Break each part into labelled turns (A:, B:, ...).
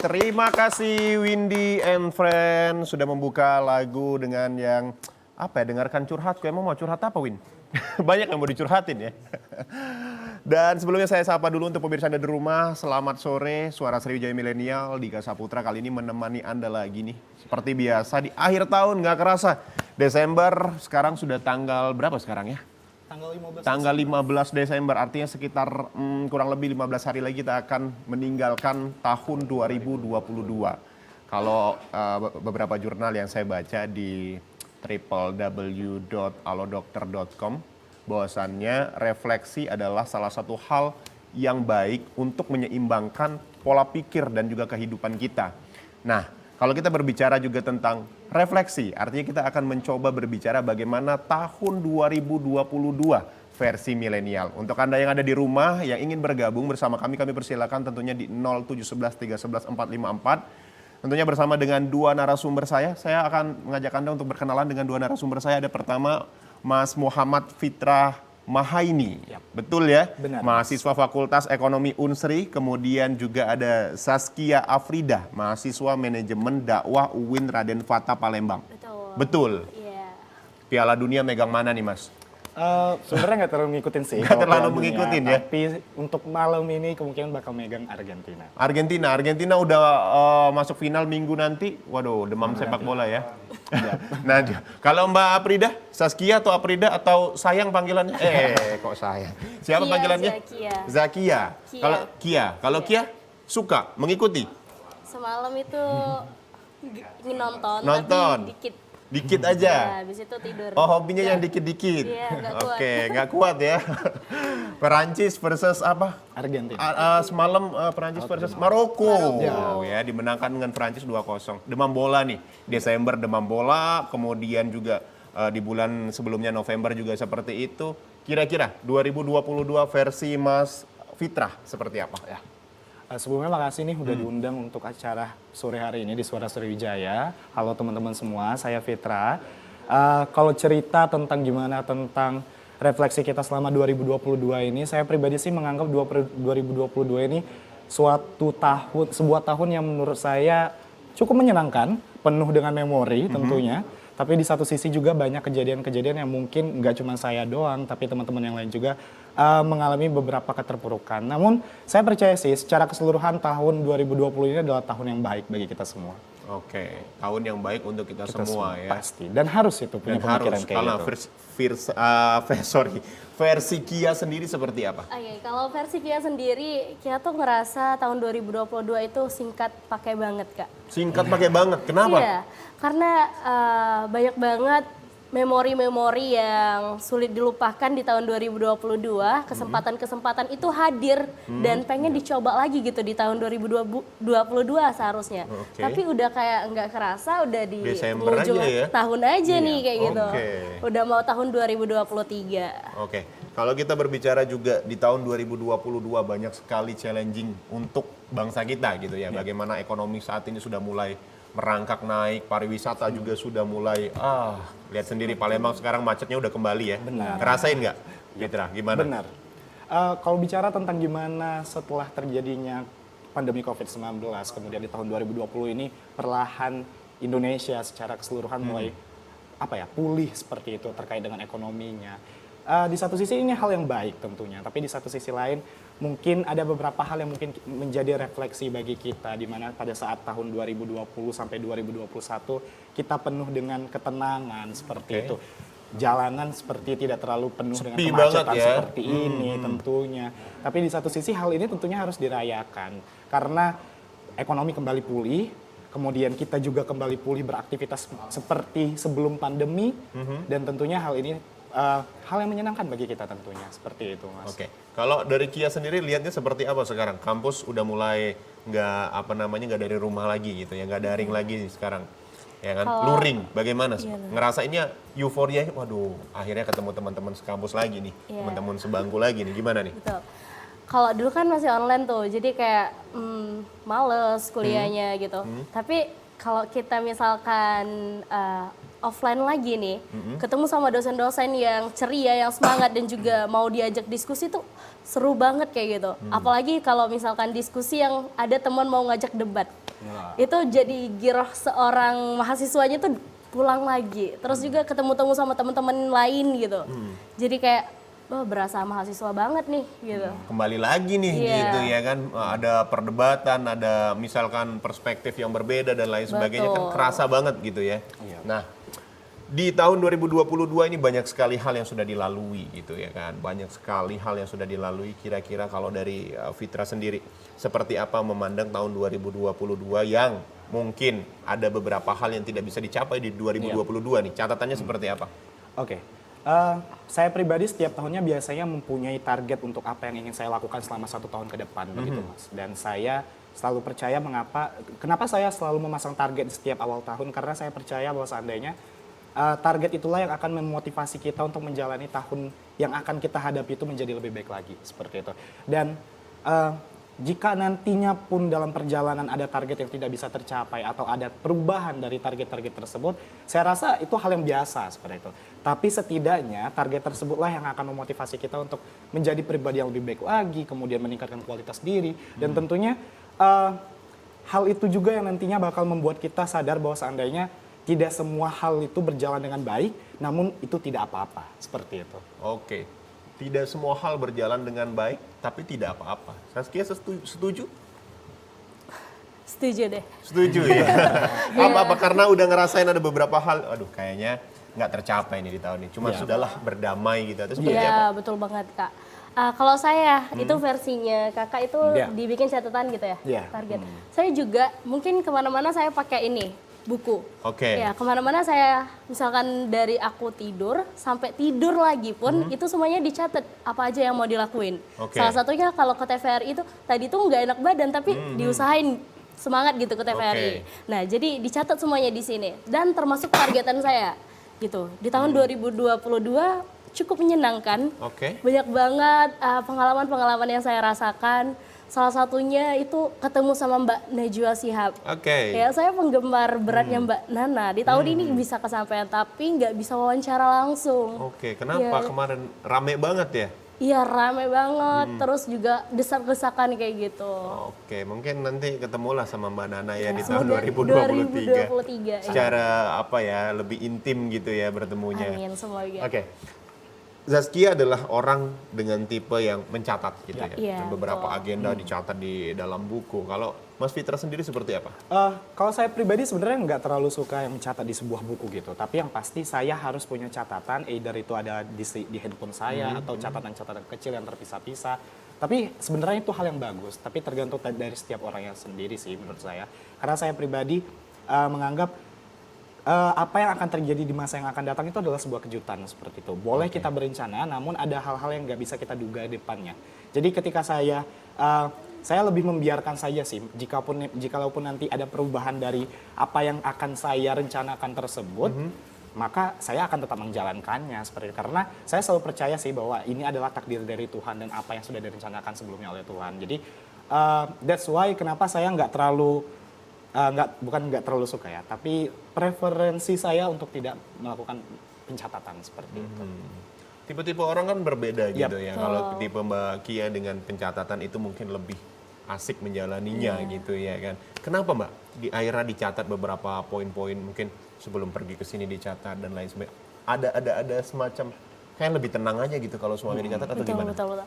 A: terima kasih Windy and Friend sudah membuka lagu dengan yang dengarkan curhatku. Emang mau curhat apa, Win? Banyak yang mau dicurhatin ya. Dan sebelumnya saya sapa dulu untuk pemirsa Anda di rumah. Selamat sore, Suara Sriwijaya Milenial. Dika Saputra kali ini menemani Anda lagi nih. Seperti biasa di akhir tahun nggak kerasa. Desember sekarang sudah tanggal berapa sekarang ya? Tanggal 15 Desember, artinya sekitar kurang lebih 15 hari lagi kita akan meninggalkan tahun 2022. Kalau beberapa jurnal yang saya baca di www.alodokter.com, bahwasannya refleksi adalah salah satu hal yang baik untuk menyeimbangkan pola pikir dan juga kehidupan kita. Nah, kalau kita berbicara juga tentang refleksi, artinya kita akan mencoba berbicara bagaimana tahun 2022 versi milenial. Untuk Anda yang ada di rumah yang ingin bergabung bersama kami persilakan tentunya di 0711 311 454. Tentunya bersama dengan dua narasumber saya akan mengajak Anda untuk berkenalan dengan dua narasumber saya. Ada pertama Mas Muhammad Fitra Mahaini, betul ya?
B: Benar.
A: Mahasiswa Fakultas Ekonomi Unsri, kemudian juga ada Saskia Afrida, mahasiswa Manajemen Dakwah UIN Raden Fata Palembang. Betul.
C: Iya.
A: Piala Dunia megang mana nih, Mas?
B: Sebenarnya nggak terlalu ngikutin sih.
A: Nggak terlalu
B: Piala
A: mengikutin
B: Dunia,
A: ya?
B: Tapi untuk malam ini kemungkinan bakal megang Argentina.
A: Argentina udah masuk final minggu nanti. Waduh, demam sepak bola ya. Nah, kalau Mbak Aprida, Saskia atau Aprida atau sayang panggilannya? Kok sayang? Siapa
C: Kia,
A: panggilannya? Zakia. Kalau Kia,
C: Kia.
A: Suka mengikuti?
C: Semalam itu nonton, tapi
A: Dikit aja.
C: Ya, habis itu tidur.
A: Oh, hobinya yang dikit-dikit.
C: Iya, nggak kuat.
A: Oke, nggak kuat ya. Perancis versus apa?
B: Argentina.
A: Semalam Perancis versus Maroko. Ya, dimenangkan dengan Perancis 2-0. Demam bola nih. Desember demam bola, kemudian juga di bulan sebelumnya November juga seperti itu. Kira-kira 2022 versi Mas Fitrah seperti apa? Ya.
B: Sebelumnya makasih nih udah diundang untuk acara sore hari ini di Suara Sriwijaya. Halo teman-teman semua, saya Fitra. Kalau cerita tentang gimana tentang refleksi kita selama 2022 ini, saya pribadi sih menganggap 2022 ini sebuah tahun yang menurut saya cukup menyenangkan, penuh dengan memori tentunya. Tapi di satu sisi juga banyak kejadian-kejadian yang mungkin nggak cuma saya doang, tapi teman-teman yang lain juga mengalami beberapa keterpurukan. Namun saya percaya sih secara keseluruhan tahun 2020 ini adalah tahun yang baik bagi kita semua.
A: Oke, tahun yang baik untuk kita semua ya.
B: Pasti, dan harus itu punya pemikiran kayak gitu.
A: Versi Kia sendiri seperti apa?
C: Oke, kalau versi Kia sendiri, Kia tuh ngerasa tahun 2022 itu singkat pakai banget, Kak.
A: Singkat pakai banget, kenapa?
C: Iya, karena banyak banget memori-memori yang sulit dilupakan di tahun 2022, kesempatan-kesempatan itu hadir dan pengen dicoba lagi gitu di tahun 2022 seharusnya. Tapi udah kayak nggak kerasa udah di
A: Desember
C: ujung
A: aja ya?
C: tahun aja nih kayak gitu. Udah mau tahun 2023.
A: Oke, kalau kita berbicara juga di tahun 2022 banyak sekali challenging untuk bangsa kita gitu ya. Bagaimana ekonomi saat ini sudah mulai merangkak naik, pariwisata juga sudah mulai, lihat sendiri Palembang sekarang macetnya udah kembali ya.
B: Benar.
A: Ngerasain nggak, Fitra? Gimana?
B: Benar. Kalau bicara tentang gimana setelah terjadinya pandemi COVID-19, kemudian di tahun 2020 ini perlahan Indonesia secara keseluruhan mulai pulih seperti itu terkait dengan ekonominya. Di satu sisi ini hal yang baik tentunya, tapi di satu sisi lain mungkin ada beberapa hal yang mungkin menjadi refleksi bagi kita, di mana pada saat tahun 2020 sampai 2021 kita penuh dengan ketenangan seperti itu. Jalanan seperti tidak terlalu penuh dengan kemacetan seperti ini tentunya. Tapi di satu sisi hal ini tentunya harus dirayakan karena ekonomi kembali pulih, kemudian kita juga kembali pulih beraktivitas seperti sebelum pandemi, dan tentunya hal ini hal yang menyenangkan bagi kita tentunya, seperti itu, Mas.
A: Oke, kalau dari Kia sendiri lihatnya seperti apa sekarang? Kampus udah mulai nggak dari rumah lagi gitu ya, nggak daring lagi sekarang, ya kan? Luring, bagaimana? Ngerasainnya euforia, waduh, akhirnya ketemu teman-teman sekampus lagi nih, teman-teman sebangku lagi nih, gimana nih?
C: Betul. Kalau dulu kan masih online tuh, jadi kayak males kuliahnya gitu. Tapi kalau kita misalkan offline lagi nih, ketemu sama dosen-dosen yang ceria, yang semangat dan juga mau diajak diskusi tuh seru banget kayak gitu. Apalagi kalau misalkan diskusi yang ada teman mau ngajak debat. Itu jadi giroh seorang mahasiswanya tuh pulang lagi. Terus juga ketemu-temu sama teman-teman lain gitu. Jadi kayak wah berasa mahasiswa banget nih gitu.
A: Kembali lagi nih
C: Iya.
A: gitu ya kan, ada perdebatan, ada misalkan perspektif yang berbeda dan lain sebagainya kan
C: Betul.
A: kerasa banget gitu ya. Nah, di tahun 2022 ini banyak sekali hal yang sudah dilalui gitu ya kan. Banyak sekali hal yang sudah dilalui. Kira-kira kalau dari Fitra sendiri seperti apa memandang tahun 2022 yang mungkin ada beberapa hal yang tidak bisa dicapai di 2022 nih. Catatannya seperti apa?
B: Oke. Saya pribadi setiap tahunnya biasanya mempunyai target untuk apa yang ingin saya lakukan selama 1 tahun ke depan, begitu Mas. Dan saya selalu percaya kenapa saya selalu memasang target di setiap awal tahun, karena saya percaya bahwa seandainya target itulah yang akan memotivasi kita untuk menjalani tahun yang akan kita hadapi itu menjadi lebih baik lagi, seperti itu. Dan jika nantinya pun dalam perjalanan ada target yang tidak bisa tercapai atau ada perubahan dari target-target tersebut, saya rasa itu hal yang biasa seperti itu. Tapi setidaknya target tersebutlah yang akan memotivasi kita untuk menjadi pribadi yang lebih baik lagi, kemudian meningkatkan kualitas diri, dan tentunya hal itu juga yang nantinya bakal membuat kita sadar bahwa seandainya tidak semua hal itu berjalan dengan baik, namun itu tidak apa-apa, seperti itu.
A: Oke. Tidak semua hal berjalan dengan baik, tapi tidak apa-apa. Saskia setuju?
C: Setuju deh.
A: Setuju ya. Apa-apa karena udah ngerasain ada beberapa hal, aduh kayaknya nggak tercapai nih di tahun ini. Cuma sudahlah berdamai gitu. Atau seperti apa?
C: Iya, betul banget, Kak. Kalau saya, itu versinya kakak itu
B: Iya.
C: dibikin catatan gitu ya,
B: Iya.
C: target. Saya juga mungkin kemana-mana saya pakai ini, buku.
A: Oke.
C: Ya, kemana-mana saya, misalkan dari aku tidur, sampai tidur lagi pun, itu semuanya dicatat, apa aja yang mau dilakuin.
A: Oke.
C: Salah satunya kalau ke TVRI itu, tadi tuh nggak enak badan, tapi diusahain semangat gitu ke TVRI.
A: Oke.
C: Nah, jadi dicatat semuanya di sini. Dan termasuk targetan saya, gitu. Di tahun 2022, cukup menyenangkan.
A: Oke.
C: Banyak banget pengalaman-pengalaman yang saya rasakan. Salah satunya itu ketemu sama Mbak Najwa Shihab.
A: Oke.
C: Ya, saya penggemar beratnya Mbak Nana. Di tahun ini bisa kesampaian, tapi nggak bisa wawancara langsung.
A: Oke, kenapa
C: Iya.
A: kemarin rame banget ya?
C: Iya, rame banget. Terus juga desak-desakan kayak gitu.
A: Oke, mungkin nanti ketemulah sama Mbak Nana ya di
C: Ya,
A: tahun
C: semoga
A: 2023.
C: 2023, ya.
A: Secara apa ya, lebih intim gitu ya bertemunya.
C: Amin, semoga.
A: Oke. Zaskia adalah orang dengan tipe yang mencatat gitu ya.
C: Iya,
A: Dan beberapa
C: betul.
A: agenda dicatat di dalam buku. Kalau Mas Fitra sendiri seperti apa?
B: Kalau saya pribadi sebenarnya nggak terlalu suka yang mencatat di sebuah buku gitu. Tapi yang pasti saya harus punya catatan, either itu ada di handphone saya atau catatan-catatan kecil yang terpisah-pisah. Tapi sebenarnya itu hal yang bagus. Tapi tergantung dari setiap orang yang sendiri sih menurut saya. Karena saya pribadi menganggap apa yang akan terjadi di masa yang akan datang itu adalah sebuah kejutan seperti itu. Boleh kita berencana, namun ada hal-hal yang nggak bisa kita duga di depannya. Jadi ketika saya lebih membiarkan saja sih, jikalaupun nanti ada perubahan dari apa yang akan saya rencanakan tersebut, maka saya akan tetap menjalankannya seperti itu. Karena saya selalu percaya sih bahwa ini adalah takdir dari Tuhan dan apa yang sudah direncanakan sebelumnya oleh Tuhan. Jadi that's why kenapa saya nggak terlalu bukan nggak terlalu suka ya, tapi preferensi saya untuk tidak melakukan pencatatan seperti itu.
A: Tipe-tipe orang kan berbeda
B: Yap.
A: gitu ya. Kalau tipe Mbak Kia dengan pencatatan itu mungkin lebih asik menjalaninya gitu ya kan. Kenapa Mbak? Di akhirnya dicatat beberapa poin-poin, mungkin sebelum pergi ke sini dicatat dan lain sebagainya. Ada semacam kayak lebih tenang aja gitu kalau semuanya dicatat atau
C: Betul,
A: gimana?
C: betul.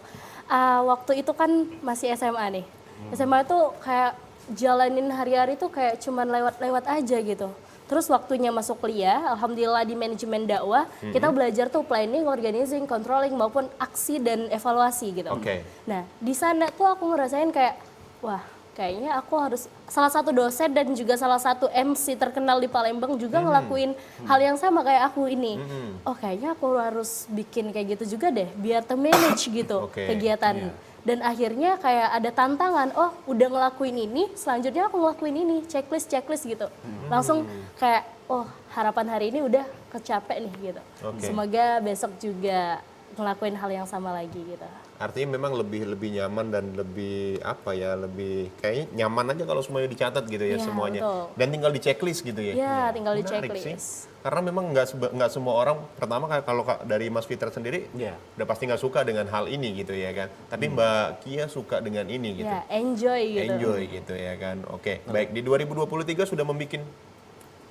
C: Waktu itu kan masih SMA nih. SMA itu kayak jalanin hari-hari tuh kayak cuman lewat-lewat aja gitu. Terus waktunya masuk kuliah, alhamdulillah di manajemen dakwah, kita belajar tuh planning, organizing, controlling maupun aksi dan evaluasi gitu.
A: Oke.
C: Nah, di sana tuh aku ngerasain kayak wah, kayaknya aku harus salah satu dosen dan juga salah satu MC terkenal di Palembang juga ngelakuin hal yang sama kayak aku ini. Oh, kayaknya aku harus bikin kayak gitu juga deh biar termanage gitu
A: Oke,
C: kegiatan. Dan akhirnya kayak ada tantangan, oh udah ngelakuin ini, selanjutnya aku ngelakuin ini, checklist gitu. Langsung kayak, oh harapan hari ini udah kecapek nih gitu.
A: Oke.
C: Semoga besok juga ngelakuin hal yang sama lagi gitu.
A: Artinya memang lebih nyaman dan lebih lebih kayaknya nyaman aja kalau semuanya dicatat gitu ya
C: Iya,
A: semuanya.
C: betul.
A: Dan tinggal di checklist gitu ya.
C: Ya, tinggal di
A: Menarik
C: checklist.
A: sih. Karena memang nggak semua orang, pertama kalau dari Mas Fitra sendiri
B: Iya.
A: udah pasti nggak suka dengan hal ini gitu ya kan. Tapi Mbak Kia suka dengan ini gitu.
C: Ya, enjoy gitu.
A: Enjoy gitu ya kan. Oke, baik di 2023 sudah membuat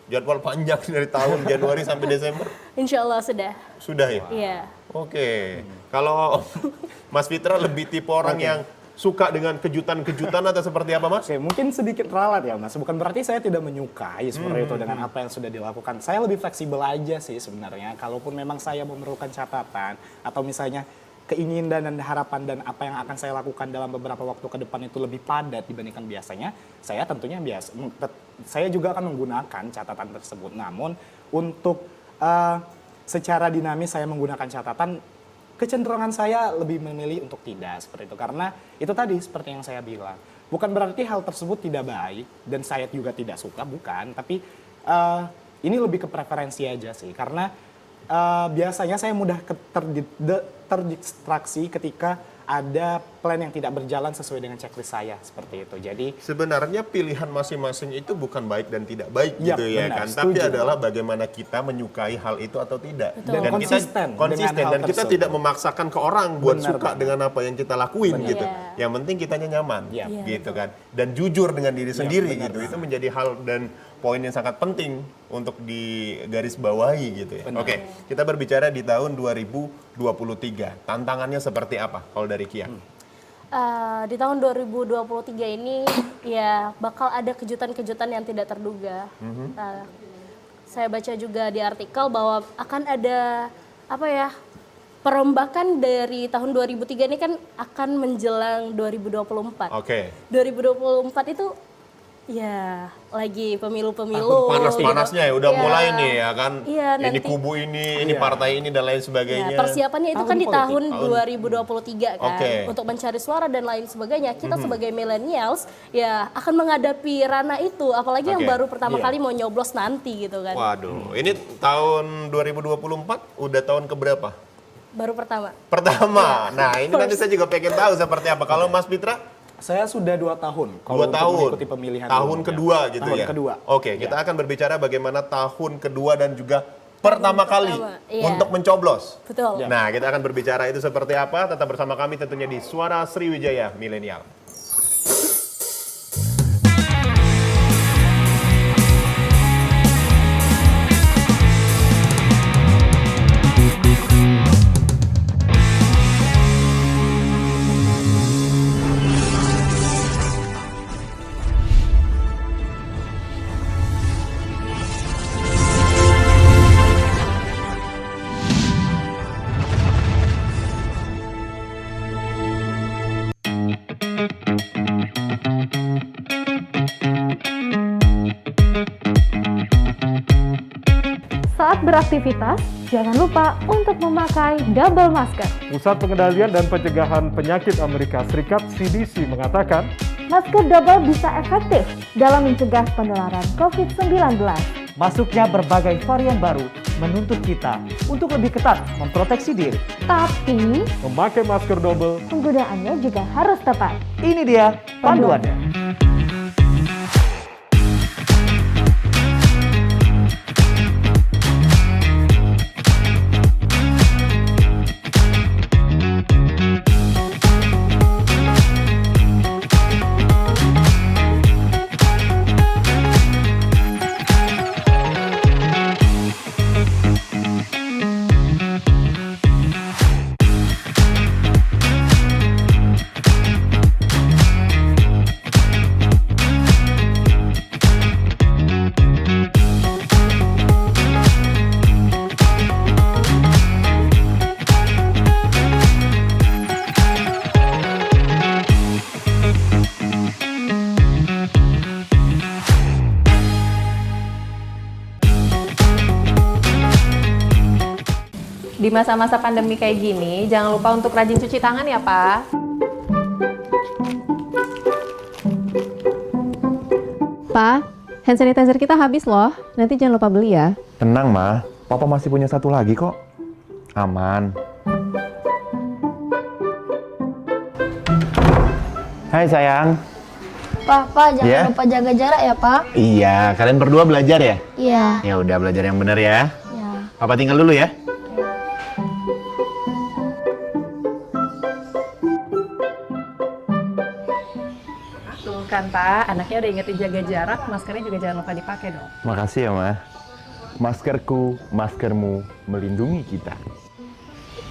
A: jadwal panjang dari tahun Januari sampai Desember.
C: Insya Allah sudah.
A: Sudah ya?
C: Iya.
A: Oke. Kalau Mas Fitra lebih tipe orang yang suka dengan kejutan-kejutan atau seperti apa, Mas?
B: Oke, mungkin sedikit ralat ya Mas. Bukan berarti saya tidak menyukai seperti itu dengan apa yang sudah dilakukan. Saya lebih fleksibel aja sih sebenarnya. Kalaupun memang saya memerlukan catatan atau misalnya keinginan dan harapan dan apa yang akan saya lakukan dalam beberapa waktu ke depan itu lebih padat dibandingkan biasanya, saya tentunya saya juga akan menggunakan catatan tersebut. Namun untuk secara dinamis saya menggunakan catatan, kecenderungan saya lebih memilih untuk tidak seperti itu. Karena itu tadi seperti yang saya bilang. Bukan berarti hal tersebut tidak baik dan saya juga tidak suka, bukan. Tapi ini lebih ke preferensi aja sih. Karena biasanya saya mudah terdistraksi ketika ada plan yang tidak berjalan sesuai dengan checklist saya seperti itu. Jadi
A: sebenarnya pilihan masing-masing itu bukan baik dan tidak baik
B: Yap,
A: gitu ya
B: benar,
A: kan. Tapi
B: setuju.
A: adalah bagaimana kita menyukai hal itu atau tidak.
C: Betul.
B: Dan
A: kita
B: konsisten
A: konsisten
B: dengan hal
A: dan kita
B: tersebut.
A: tidak memaksakan ke orang buat
B: Benar
A: suka
B: banget.
A: dengan apa yang kita lakuin
B: Benar.
A: gitu.
C: Iya.
A: Yang penting kitanya nyaman
B: Iya.
C: Iya,
A: gitu kan. Dan jujur dengan diri sendiri
B: benar
A: gitu.
B: banget.
A: Itu menjadi hal dan poin yang sangat penting untuk digarisbawahi gitu ya.
B: Benar.
A: Oke, kita berbicara di tahun 2023. Tantangannya seperti apa kalau dari Kia?
C: Di tahun 2023 ini ya bakal ada kejutan-kejutan yang tidak terduga. Saya baca juga di artikel bahwa akan ada perombakan dari tahun 2003 ini kan akan menjelang 2024.
A: Oke.
C: 2024 itu ya lagi pemilu-pemilu.
A: Panas-panasnya ya udah
C: Iya.
A: mulai nih ya kan.
C: Iya,
A: Ini
C: nanti-
A: kubu ini partai ini dan lain
C: Ya,
A: sebagainya.
C: persiapannya itu
B: Tahun
C: kan di
B: politik.
C: tahun 2023 kan,
A: Oke.
C: untuk mencari suara dan lain sebagainya. Kita sebagai millennials ya akan menghadapi ranah itu, apalagi yang
A: Oke.
C: baru pertama
B: Iya.
C: kali mau nyoblos nanti gitu kan.
A: Waduh, ini tahun 2024 udah tahun keberapa?
C: Baru pertama.
A: Pertama.
C: Iya.
A: Nah, ini nanti saya juga pengen tahu seperti apa. Kalau Mas Fitra,
B: saya sudah 2 tahun
A: 2 tahun.
B: mengikuti pemilihan
A: Tahun
B: umum,
A: kedua
B: ya.
A: gitu
B: Tahun
A: ya.
B: kedua.
A: Oke, kita akan berbicara bagaimana tahun kedua dan juga pertama kali
C: iya.
A: untuk mencoblos.
C: Betul.
B: Ya.
A: Nah, kita akan berbicara itu seperti apa. Tetap bersama kami tentunya di Suara Sriwijaya Milenial.
D: Saat beraktivitas, jangan lupa untuk memakai double masker.
E: Pusat Pengendalian dan Pencegahan Penyakit Amerika Serikat (CDC) mengatakan,
D: Masker double bisa efektif dalam mencegah penularan COVID-19.
F: Masuknya berbagai varian baru menuntut kita untuk lebih ketat memproteksi diri.
D: Tapi,
E: memakai masker double
D: penggunaannya juga harus tepat.
F: Ini dia panduannya.
G: Di masa-masa pandemi kayak gini, jangan lupa untuk rajin cuci tangan ya, Pak. Pak, hand sanitizer kita habis loh. Nanti jangan lupa beli ya.
H: Tenang, Ma. Papa masih punya satu lagi kok. Aman.
A: Hai sayang.
H: Pak, jangan
A: Ya?
H: lupa jaga jarak ya, Pak.
A: Iya, kalian berdua belajar ya?
H: Iya.
A: Ya udah belajar yang benar ya.
H: Ya.
A: Papa tinggal dulu ya.
G: Tuh kan Pak, anaknya udah ingetin jaga jarak, maskernya juga jangan lupa dipakai dong.
A: Makasih ya, Ma. Maskerku, maskermu melindungi kita.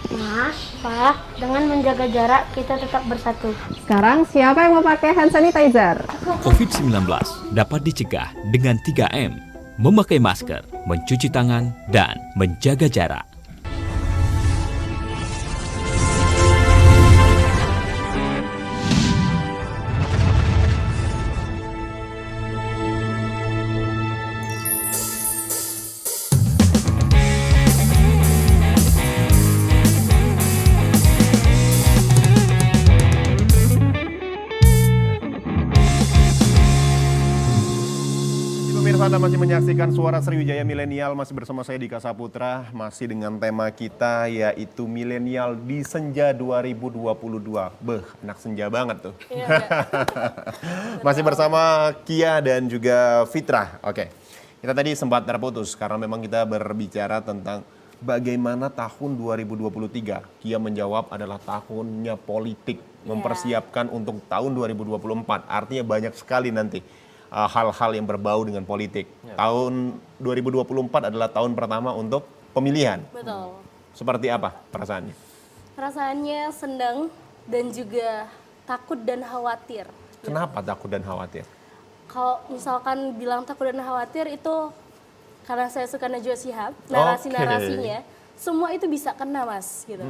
H: Mas, Pak, dengan menjaga jarak kita tetap bersatu.
G: Sekarang siapa yang mau pakai hand sanitizer?
I: COVID-19 dapat dicegah dengan 3M, memakai masker, mencuci tangan, dan menjaga jarak.
A: Pemirsa, Anda masih menyaksikan Suara Sriwijaya Milenial, masih bersama saya Dika Saputra, masih dengan tema kita yaitu Milenial di Senja 2022. Beh, anak senja banget tuh. Masih bersama Kia dan juga Fitra. Oke, kita tadi sempat terputus karena memang kita berbicara tentang bagaimana tahun 2023. Kia menjawab adalah tahunnya politik, mempersiapkan untuk tahun 2024. Artinya banyak sekali nanti hal-hal yang berbau dengan politik. Tahun 2024 adalah tahun pertama untuk pemilihan.
C: Betul.
A: Seperti apa perasaannya?
C: Perasaannya senang dan juga takut dan khawatir.
A: Kenapa takut dan khawatir?
C: Kalau misalkan bilang takut dan khawatir itu karena saya suka Najwa Shihab, narasi-narasinya, semua itu bisa kena Mas gitu.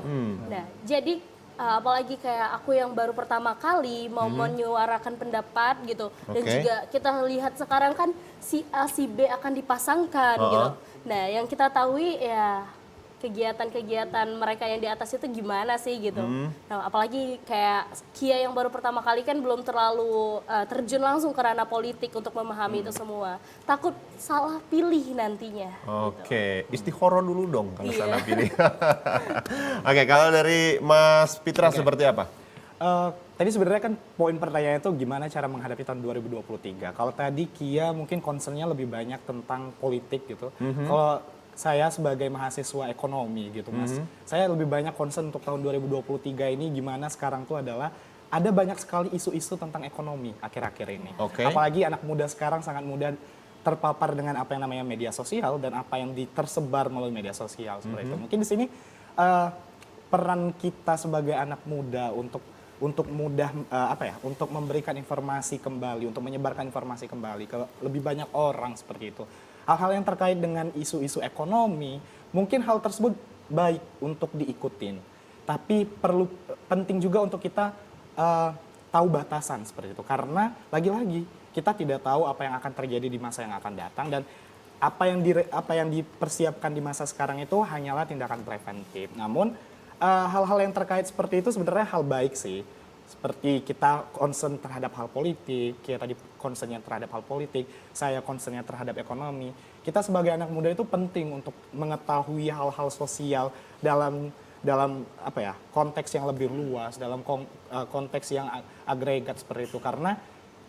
C: Nah, jadi apalagi kayak aku yang baru pertama kali mau menyuarakan pendapat gitu, dan juga kita lihat sekarang kan si A si B akan dipasangkan gitu. Nah, yang kita tahu ya kegiatan-kegiatan mereka yang di atas itu gimana sih gitu. Nah, apalagi kayak Kia yang baru pertama kali kan belum terlalu terjun langsung ke ranah politik untuk memahami itu semua. Takut salah pilih nantinya.
A: Oke, istihoro dulu dong kalau salah pilih. Oke, kalau dari Mas Fitra seperti apa?
B: Tadi sebenarnya kan poin pertanyaannya itu gimana cara menghadapi tahun 2023. Kalau tadi Kia mungkin concernnya lebih banyak tentang politik gitu. Kalau saya sebagai mahasiswa ekonomi gitu Mas, saya lebih banyak concern untuk tahun 2023 ini gimana sekarang tuh adalah ada banyak sekali isu-isu tentang ekonomi akhir-akhir ini. Apalagi anak muda sekarang sangat mudah terpapar dengan apa yang namanya media sosial dan apa yang tersebar melalui media sosial seperti itu. Mungkin di sini peran kita sebagai anak muda untuk mudah untuk memberikan informasi kembali, untuk menyebarkan informasi kembali ke lebih banyak orang seperti itu. Hal-hal yang terkait dengan isu-isu ekonomi, mungkin hal tersebut baik untuk diikutin. Tapi penting juga untuk kita tahu batasan seperti itu. Karena lagi-lagi kita tidak tahu apa yang akan terjadi di masa yang akan datang, dan apa yang dipersiapkan di masa sekarang itu hanyalah tindakan preventif. Namun hal-hal yang terkait seperti itu sebenarnya hal baik sih. Seperti kita concern terhadap hal politik, kita tadi concernnya terhadap hal politik, saya concernnya terhadap ekonomi. Kita sebagai anak muda itu penting untuk mengetahui hal-hal sosial dalam konteks yang lebih luas, dalam konteks yang agregat seperti itu. Karena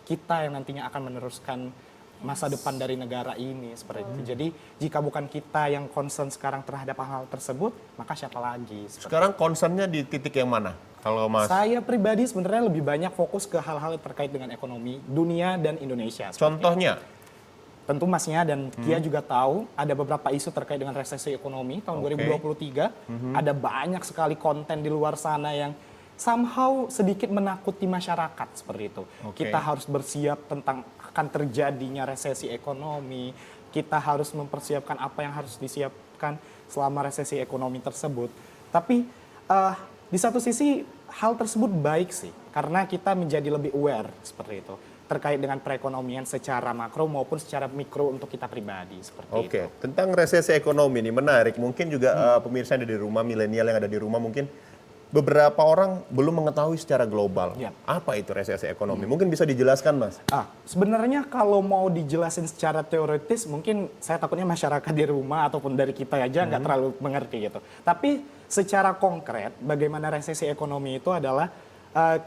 B: kita yang nantinya akan meneruskan masa depan dari negara ini seperti itu. Jadi jika bukan kita yang concern sekarang terhadap hal tersebut, maka siapa lagi?
A: Sekarang concernnya di titik yang mana? Kalau Mas?
B: Saya pribadi sebenarnya lebih banyak fokus ke hal-hal terkait dengan ekonomi dunia dan Indonesia.
A: Contohnya?
B: Tentu Masnya dan Kia juga tahu ada beberapa isu terkait dengan resesi ekonomi tahun 2023. Ada banyak sekali konten di luar sana yang somehow sedikit menakuti masyarakat seperti itu. Kita harus bersiap tentang akan terjadinya resesi ekonomi. Kita harus mempersiapkan apa yang harus disiapkan selama resesi ekonomi tersebut. Tapi di satu sisi hal tersebut baik sih, karena kita menjadi lebih aware seperti itu terkait dengan perekonomian secara makro maupun secara mikro untuk kita pribadi seperti itu.
A: Tentang resesi ekonomi ini menarik. Mungkin juga pemirsa yang ada di rumah, milenial yang ada di rumah mungkin beberapa orang belum mengetahui secara global apa itu resesi ekonomi. Mungkin bisa dijelaskan, Mas?
B: Sebenarnya kalau mau dijelasin secara teoritis, mungkin saya takutnya masyarakat di rumah ataupun dari kita aja nggak terlalu mengerti gitu. Tapi secara konkret, bagaimana resesi ekonomi itu adalah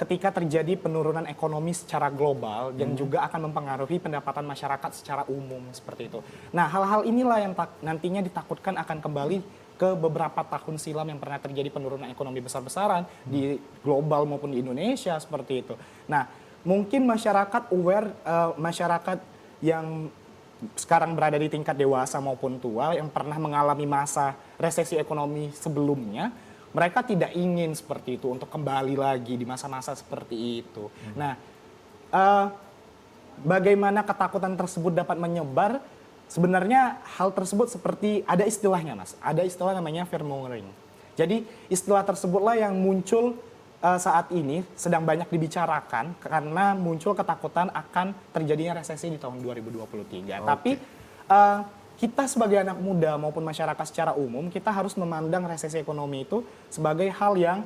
B: ketika terjadi penurunan ekonomi secara global dan juga akan mempengaruhi pendapatan masyarakat secara umum seperti itu. Nah, hal-hal inilah yang nantinya ditakutkan akan kembali ke beberapa tahun silam yang pernah terjadi penurunan ekonomi besar-besaran di global maupun di Indonesia seperti itu. Nah, mungkin masyarakat aware, masyarakat yang sekarang berada di tingkat dewasa maupun tua yang pernah mengalami masa resesi ekonomi sebelumnya, mereka tidak ingin seperti itu untuk kembali lagi di masa-masa seperti itu. Nah, bagaimana ketakutan tersebut dapat menyebar? Sebenarnya hal tersebut seperti ada istilahnya, Mas. Ada istilah namanya fearmongering. Jadi istilah tersebutlah yang muncul saat ini sedang banyak dibicarakan karena muncul ketakutan akan terjadinya resesi di tahun 2023. Tapi kita sebagai anak muda maupun masyarakat secara umum, kita harus memandang resesi ekonomi itu sebagai hal yang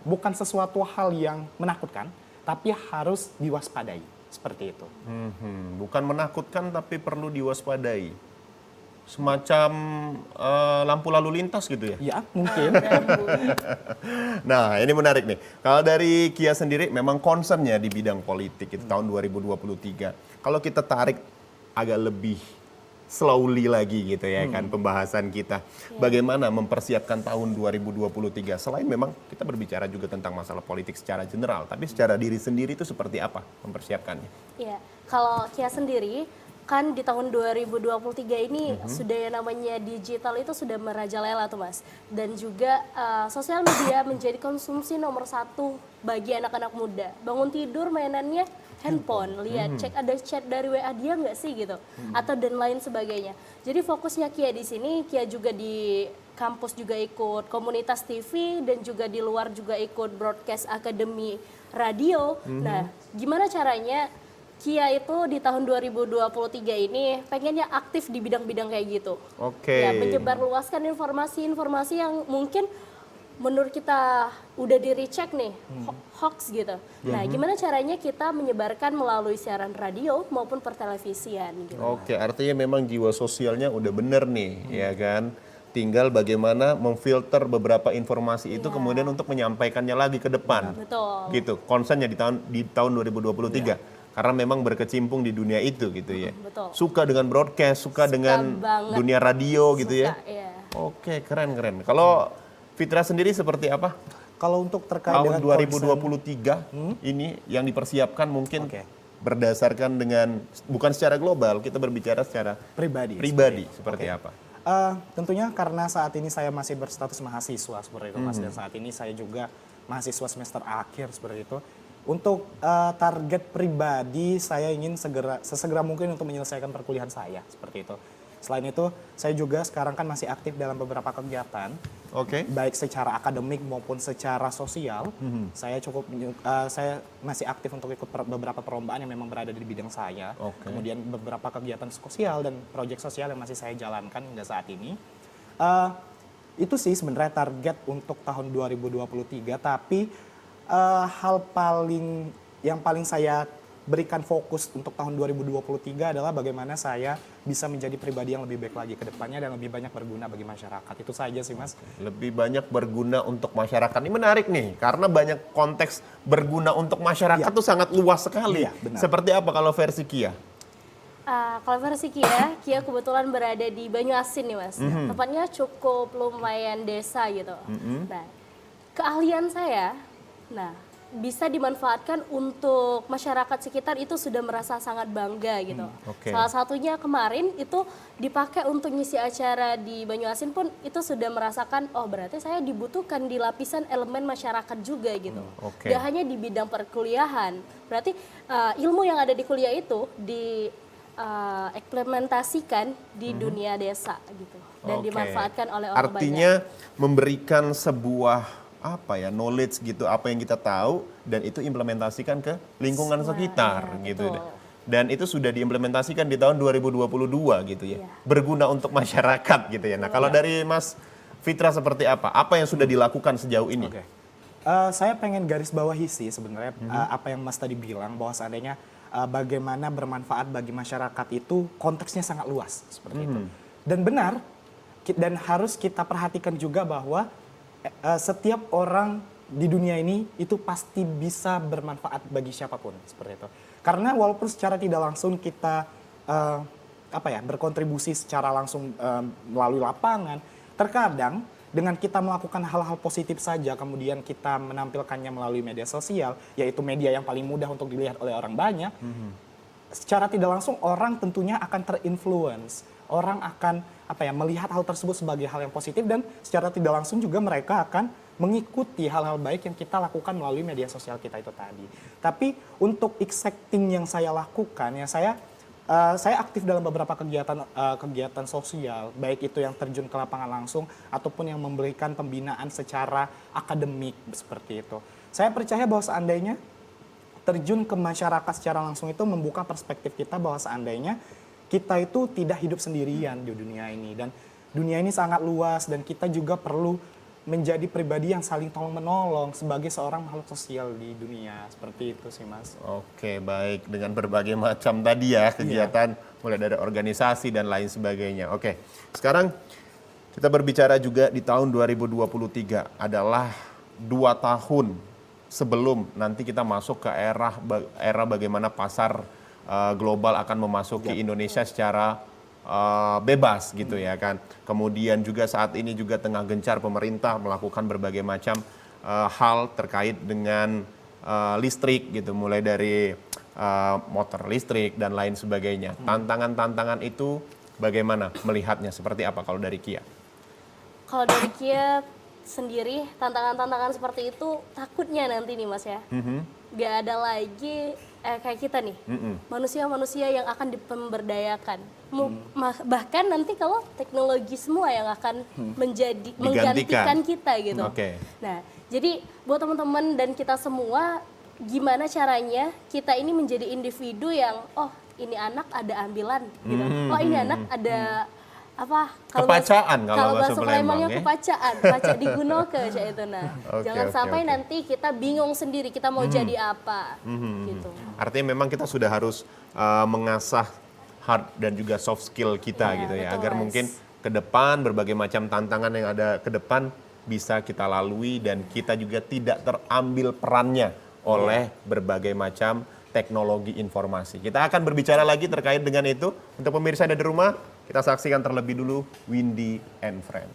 B: bukan sesuatu hal yang menakutkan, tapi harus diwaspadai seperti itu.
A: Bukan menakutkan tapi perlu diwaspadai. Semacam lampu lalu lintas gitu ya?
B: Ya, mungkin.
A: Nah, ini menarik nih. Kalau dari Kia sendiri memang concernnya di bidang politik itu tahun 2023. Kalau kita tarik agak lebih slowly lagi gitu ya kan pembahasan kita. Bagaimana mempersiapkan tahun 2023? Selain memang kita berbicara juga tentang masalah politik secara general, tapi secara diri sendiri itu seperti apa mempersiapkannya?
C: Iya, kalau Kia sendiri kan di tahun 2023 ini sudah yang namanya digital itu sudah merajalela tuh Mas. Dan juga sosial media menjadi konsumsi nomor 1 bagi anak-anak muda. Bangun tidur mainannya handphone, lihat cek ada chat dari WA dia nggak sih gitu, atau dan lain sebagainya. Jadi fokusnya Kia di sini, Kia juga di kampus juga ikut komunitas TV dan juga di luar juga ikut broadcast akademi radio. Nah, gimana caranya Kia itu di tahun 2023 ini pengennya aktif di bidang-bidang kayak gitu. Ya, menyebarluaskan informasi-informasi yang mungkin menurut kita udah di recheck nih, hoax gitu. Nah, gimana caranya kita menyebarkan melalui siaran radio maupun pertelevisian gitu.
A: Oke, artinya memang jiwa sosialnya udah bener nih, ya kan? Tinggal bagaimana memfilter beberapa informasi itu kemudian untuk menyampaikannya lagi ke depan.
C: Betul.
A: Gitu, concernnya di tahun 2023. Karena memang berkecimpung di dunia itu gitu ya.
C: Betul.
A: Suka dengan broadcast, suka dengan
C: banget.
A: dunia radio gitu ya.
C: Iya.
A: Oke, keren. Kalau Fitra sendiri seperti apa?
B: Kalau untuk terkait
A: Tahun
B: dengan
A: 2023 ini yang dipersiapkan mungkin berdasarkan dengan bukan secara global, kita berbicara secara pribadi seperti apa?
B: Tentunya karena saat ini saya masih berstatus mahasiswa seperti itu Mas, dan saat ini saya juga mahasiswa semester akhir seperti itu. Untuk target pribadi saya ingin sesegera mungkin untuk menyelesaikan perkuliahan saya seperti itu. Selain itu saya juga sekarang kan masih aktif dalam beberapa kegiatan, baik secara akademik maupun secara sosial. Saya masih aktif untuk ikut beberapa perlombaan yang memang berada di bidang saya. Kemudian beberapa kegiatan sosial dan proyek sosial yang masih saya jalankan hingga saat ini. Itu sih sebenarnya target untuk tahun 2023, tapi hal yang paling saya berikan fokus untuk tahun 2023 adalah bagaimana saya bisa menjadi pribadi yang lebih baik lagi ke depannya dan lebih banyak berguna bagi masyarakat. Itu saja sih Mas.
A: Lebih banyak berguna untuk masyarakat. Ini menarik nih, karena banyak konteks berguna untuk masyarakat tuh sangat luas sekali. Seperti apa kalau versi Kia?
C: Kalau versi Kia kebetulan berada di Banyuasin nih Mas. Tempatnya cukup lumayan desa gitu. Nah, keahlian saya, bisa dimanfaatkan untuk masyarakat sekitar itu sudah merasa sangat bangga gitu. Salah satunya kemarin itu dipakai untuk ngisi acara di Banyuasin pun itu sudah merasakan, oh berarti saya dibutuhkan di lapisan elemen masyarakat juga gitu. Gak hanya di bidang perkuliahan, berarti ilmu yang ada di kuliah itu diimplementasikan di dunia desa gitu. Dan dimanfaatkan oleh orang banyak.
A: Artinya memberikan sebuah knowledge gitu, apa yang kita tahu dan itu implementasikan ke lingkungan sekitar gitu. Dan itu sudah diimplementasikan di tahun 2022 gitu ya. Berguna untuk masyarakat gitu ya. Nah, kalau dari Mas Fitra seperti apa? Apa yang sudah dilakukan sejauh ini?
B: Saya pengen garis bawahi sih sebenarnya apa yang Mas tadi bilang, bahwa seandainya bagaimana bermanfaat bagi masyarakat itu konteksnya sangat luas seperti itu. Dan benar, dan harus kita perhatikan juga bahwa setiap orang di dunia ini itu pasti bisa bermanfaat bagi siapapun seperti itu. Karena walaupun secara tidak langsung kita berkontribusi secara langsung melalui lapangan, terkadang dengan kita melakukan hal-hal positif saja kemudian kita menampilkannya melalui media sosial, yaitu media yang paling mudah untuk dilihat oleh orang banyak. Secara tidak langsung orang tentunya akan terinfluence. Orang akan melihat hal tersebut sebagai hal yang positif dan secara tidak langsung juga mereka akan mengikuti hal-hal baik yang kita lakukan melalui media sosial kita itu tadi. Tapi untuk exacting yang saya lakukan, ya saya aktif dalam beberapa kegiatan sosial, baik itu yang terjun ke lapangan langsung ataupun yang memberikan pembinaan secara akademik seperti itu. Saya percaya bahwa seandainya terjun ke masyarakat secara langsung itu membuka perspektif kita bahwa seandainya kita itu tidak hidup sendirian di dunia ini. Dan dunia ini sangat luas dan kita juga perlu menjadi pribadi yang saling tolong-menolong sebagai seorang makhluk sosial di dunia. Seperti itu sih, Mas.
A: Oke, baik. Dengan berbagai macam tadi ya kegiatan, mulai dari organisasi dan lain sebagainya. Oke, sekarang kita berbicara juga di tahun 2023 adalah 2 tahun sebelum nanti kita masuk ke era bagaimana pasar global akan memasuki Indonesia secara bebas gitu ya kan. Kemudian juga saat ini juga tengah gencar pemerintah melakukan berbagai macam hal terkait dengan listrik gitu, mulai dari motor listrik dan lain sebagainya. Tantangan-tantangan itu bagaimana melihatnya, seperti apa kalau dari Kia?
C: Kalau dari Kia sendiri, tantangan-tantangan seperti itu takutnya nanti nih Mas ya. Gak ada lagi kayak kita nih, manusia-manusia yang akan dipemberdayakan. Bahkan nanti kalau teknologi semua yang akan menggantikan kita gitu. Nah, jadi buat teman-teman dan kita semua, gimana caranya kita ini menjadi individu yang, oh ini anak ada ambilan gitu. Oh ini anak ada
A: kepacaan
C: kalau bahasa Palembangnya
A: ya?
C: kepacaan, paca digunoke kayak itu. Nah, jangan sampai nanti kita bingung sendiri kita mau jadi apa gitu.
A: Artinya memang kita sudah harus mengasah hard dan juga soft skill kita gitu ya, agar mungkin ke depan berbagai macam tantangan yang ada ke depan bisa kita lalui dan kita juga tidak terambil perannya oleh berbagai macam teknologi informasi. Kita akan berbicara lagi terkait dengan itu. Untuk pemirsa dari rumah, kita saksikan terlebih dulu Windy and Friend.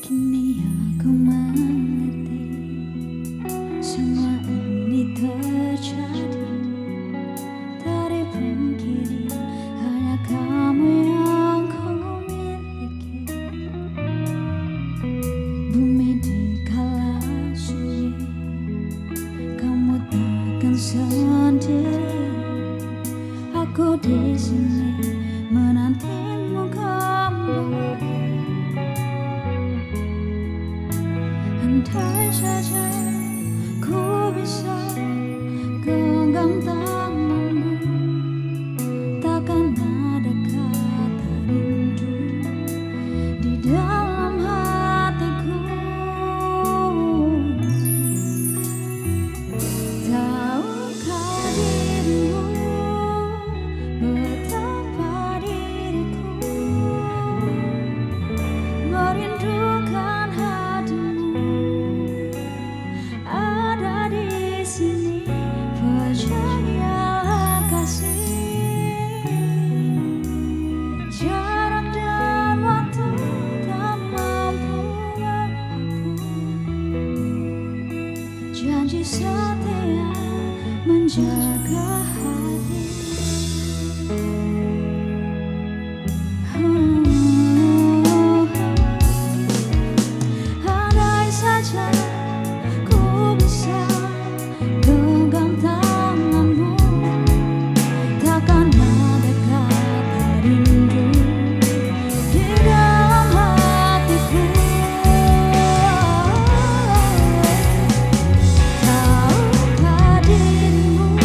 J: Kini aku mengerti semua ini terjadi. Dari pungkiri hanya kamu yang ku miliki. Bumi dikala sunyi, kamu takkan sendiri. Aku di sini menantimu kembali. Andai saja ku bisa genggam tanganmu, takkan ada kata rindu di dalam hatiku. Tahukah dirimu betapa diriku merindukan hatimu. Ada di sini, percayalah kasih. Jarak dan waktu tak mampu menghapus janji setia menjaga hati. Andai saja ku bisa genggam tanganmu, takkan ada kata rindu di dalam hatiku. Tahukah dirimu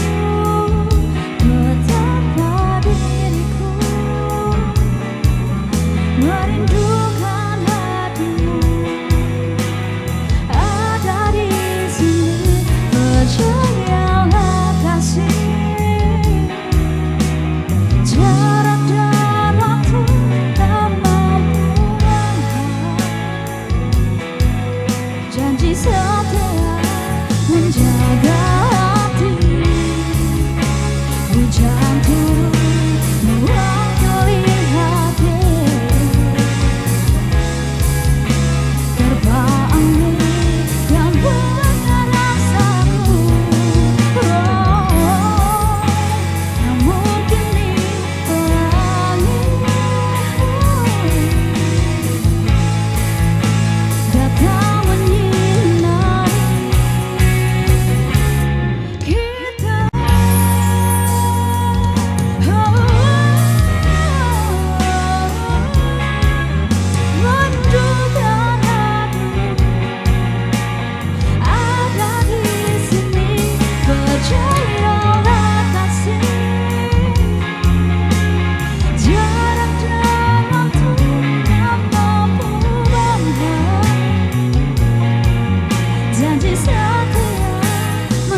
J: betapa diriku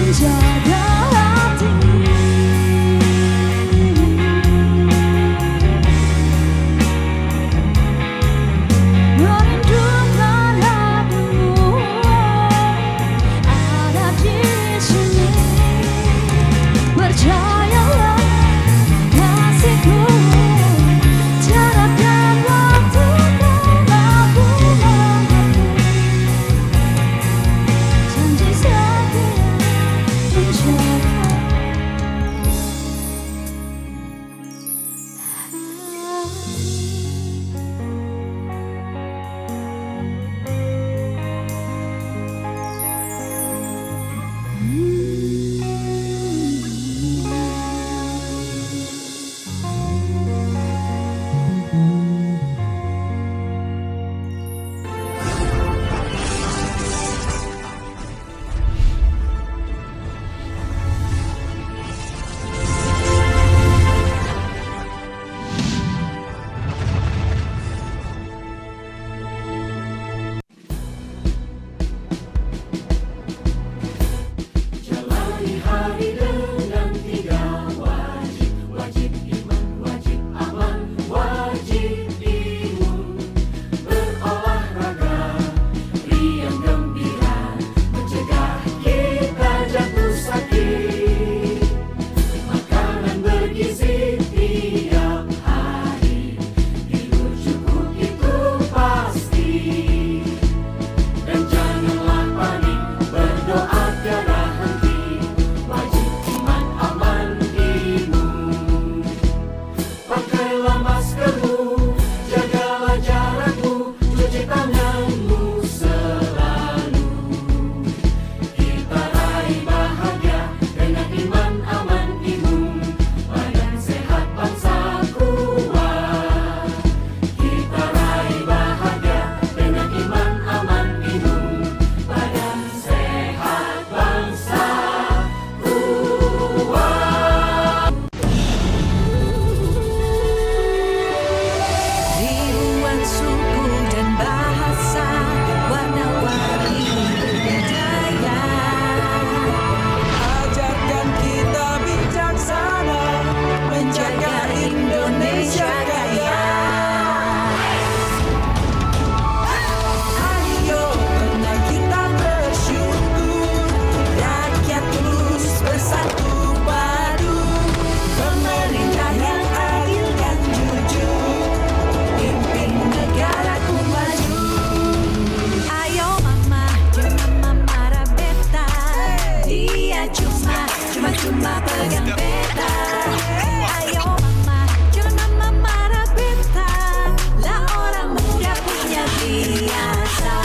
J: menjaga hati. Merindukan hatimu ada di sini. Percayalah kasihku, jarak dan waktu telah ku menghapus. Janji setia menjaga ribuan suku dan bahasa, warna-warni budaya. Ajarkan kita bijaksana, menjaga Indonesia kaya. Ayo mari kita bersyukur, rakyat terus bersatu padu, pemerintah yang adil dan jujur, pimpin negaraku maju. Ayo mama, jangan mama rabeta, dia cuma pegang peta. Ayo mama, jangan mama rabeta, lah orang muda punya biasa.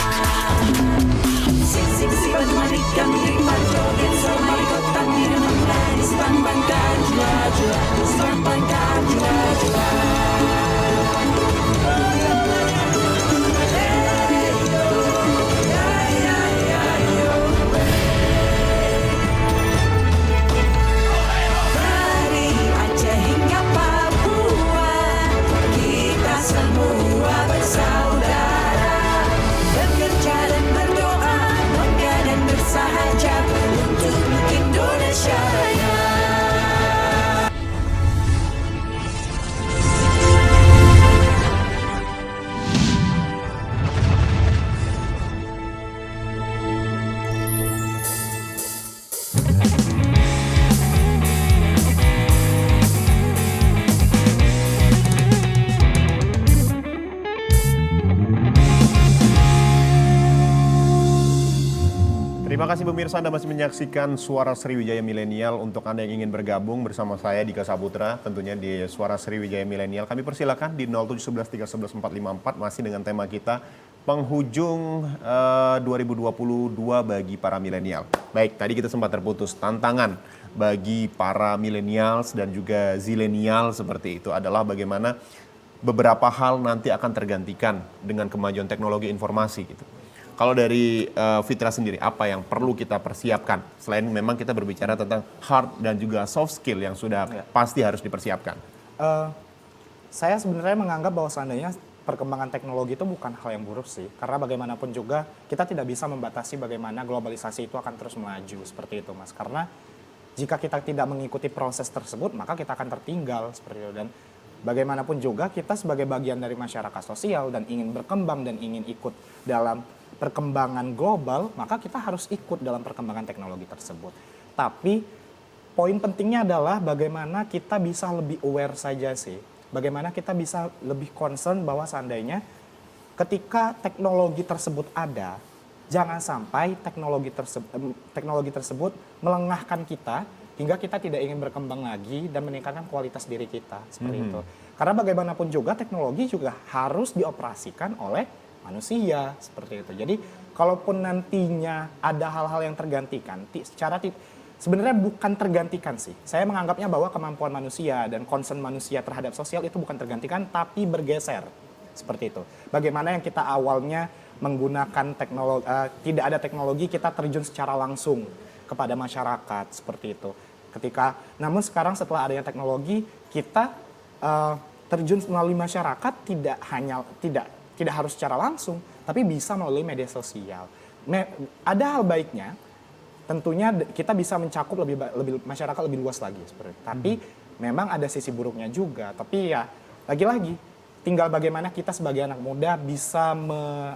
J: Sing bantu marikan nikmat joget semai kota diri menari sambangkan jua-jua, sambangkan jua-jua. Dari Aceh hingga Papua, kita semua bersaudara, bekerja dan berdoa, bangga dan bersahaja untuk Indonesia Raya.
A: Terima kasih pemirsa, Anda masih menyaksikan Suara Sriwijaya Milenial. Untuk Anda yang ingin bergabung bersama saya Dika Saputra, tentunya di Suara Sriwijaya Milenial, kami persilakan di 0711 311 454 masih dengan tema kita penghujung 2022 bagi para milenial. Baik, tadi kita sempat terputus. Tantangan bagi para milenials dan juga zilenial seperti itu adalah bagaimana beberapa hal nanti akan tergantikan dengan kemajuan teknologi informasi gitu. Kalau dari Fitra sendiri, apa yang perlu kita persiapkan? Selain memang kita berbicara tentang hard dan juga soft skill yang sudah pasti harus dipersiapkan.
B: Saya sebenarnya menganggap bahwa seandainya perkembangan teknologi itu bukan hal yang buruk sih. Karena bagaimanapun juga kita tidak bisa membatasi bagaimana globalisasi itu akan terus melaju seperti itu, Mas. Karena jika kita tidak mengikuti proses tersebut, maka kita akan tertinggal seperti itu. Dan bagaimanapun juga kita sebagai bagian dari masyarakat sosial dan ingin berkembang dan ingin ikut dalam perkembangan global, maka kita harus ikut dalam perkembangan teknologi tersebut. Tapi poin pentingnya adalah bagaimana kita bisa lebih aware saja sih. Bagaimana kita bisa lebih concern bahwa seandainya ketika teknologi tersebut ada, jangan sampai teknologi tersebut melengahkan kita hingga kita tidak ingin berkembang lagi dan meningkatkan kualitas diri kita seperti itu. Karena bagaimanapun juga teknologi juga harus dioperasikan oleh manusia seperti itu. Jadi kalaupun nantinya ada hal-hal yang tergantikan, sebenarnya bukan tergantikan sih. Saya menganggapnya bahwa kemampuan manusia dan concern manusia terhadap sosial itu bukan tergantikan tapi bergeser seperti itu. Bagaimana yang kita awalnya menggunakan teknologi, tidak ada teknologi, kita terjun secara langsung kepada masyarakat seperti itu. Namun sekarang setelah adanya teknologi, kita terjun melalui masyarakat tidak harus secara langsung, tapi bisa melalui media sosial. Ada hal baiknya, tentunya kita bisa mencakup masyarakat lebih luas lagi seperti itu. Tapi memang ada sisi buruknya juga. Tapi ya lagi-lagi tinggal bagaimana kita sebagai anak muda bisa